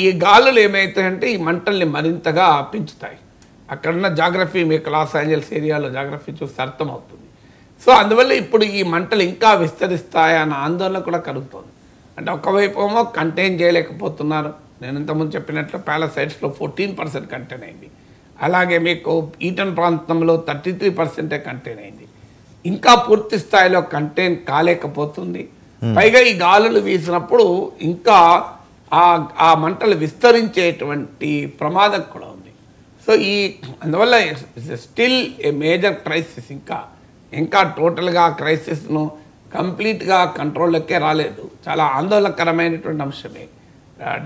ఈ గాలులు ఏమవుతాయంటే ఈ మంటల్ని మరింతగా పెంచుతాయి. అక్కడున్న జాగ్రఫీ మీకు లాస్ ఏంజల్స్ ఏరియాలో జాగ్రఫీ చూస్తే అర్థమవుతుంది. సో అందువల్ల ఇప్పుడు ఈ మంటలు ఇంకా విస్తరిస్తాయన్న ఆందోళన కూడా కలుగుతుంది. అంటే ఒకవైపు ఏమో కంటైన్ చేయలేకపోతున్నారు, నేను ఇంతకుముందు చెప్పినట్లు ప్యాలసైడ్స్లో 14% కంటైన్ అయింది, అలాగే మీకు ఈటన్ ప్రాంతంలో 33% కంటైన్ అయింది. ఇంకా పూర్తి స్థాయిలో కంటైన్ కాలేకపోతుంది. పైగా ఈ గాలులు వీసినప్పుడు ఇంకా ఆ మంటలు విస్తరించేటువంటి ప్రమాదం కూడా ఉంది. సో అందువల్ల స్టిల్ ఏ మేజర్ క్రైసిస్, ఇంకా టోటల్గా క్రైసిస్ను కంప్లీట్గా కంట్రోల్లోకే రాలేదు. చాలా ఆందోళనకరమైనటువంటి అంశమే.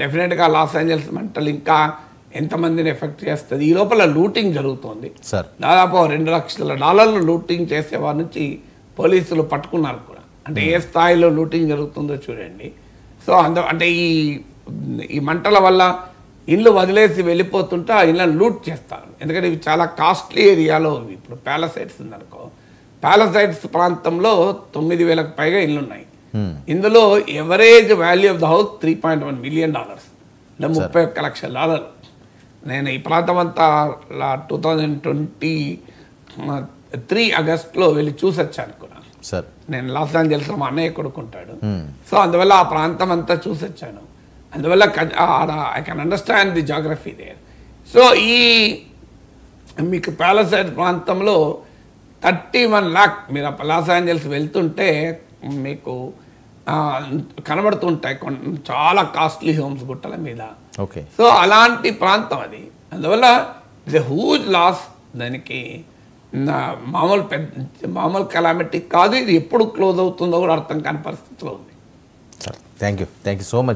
డెఫినెట్గా లాస్ ఏంజల్స్ మంటలు ఇంకా ఎంతమందిని ఎఫెక్ట్ చేస్తుంది. ఈ లోపల లూటింగ్ జరుగుతుంది, దాదాపు $2 లక్షల లూటింగ్ చేసేవారి నుంచి పోలీసులు పట్టుకున్నారు కూడా. అంటే ఏ స్థాయిలో లూటింగ్ జరుగుతుందో చూడండి. సో అంటే ఈ మంటల వల్ల ఇల్లు వదిలేసి వెళ్ళిపోతుంటే ఆ ఇళ్ళని లూట్ చేస్తారు, ఎందుకంటే ఇవి చాలా కాస్ట్లీ ఏరియాలో. ఇప్పుడు ప్యాలసైడ్స్ ఉందనుకో, ప్యాలసైడ్స్ ప్రాంతంలో 9,000కు పైగా ఇళ్ళు ఉన్నాయి. ఇందులో average value of the house $3.1 million, అంటే $31 లక్షల. నేను ఈ ప్రాంతం అంతా 2023 ఆగస్టులో వెళ్ళి చూసొచ్చాను కూడా. నేను లాస్ ఏంజల్స్లో మా అన్నయ్య కొడుకుంటాడు. సో అందువల్ల ఆ ప్రాంతం అంతా చూసొచ్చాను. అందువల్ల I can understand the geography there. So మీకు ప్యాలసైడ్ ప్రాంతంలో 31 lakh, మీరు లాస్ ఏంజల్స్ వెళ్తుంటే మీకు కనబడుతుంటాయి చాలా కాస్ట్లీ హోమ్స్ గుట్టల మీద. సో అలాంటి ప్రాంతం అది. అందువల్ల ఇట్స్ ఎ హ్యూజ్ లాస్. దానికి మామూలు కెలామిటీ కాదు. ఇది ఎప్పుడు క్లోజ్ అవుతుందో కూడా అర్థం కాని పరిస్థితిలో ఉంది. Thank you so much.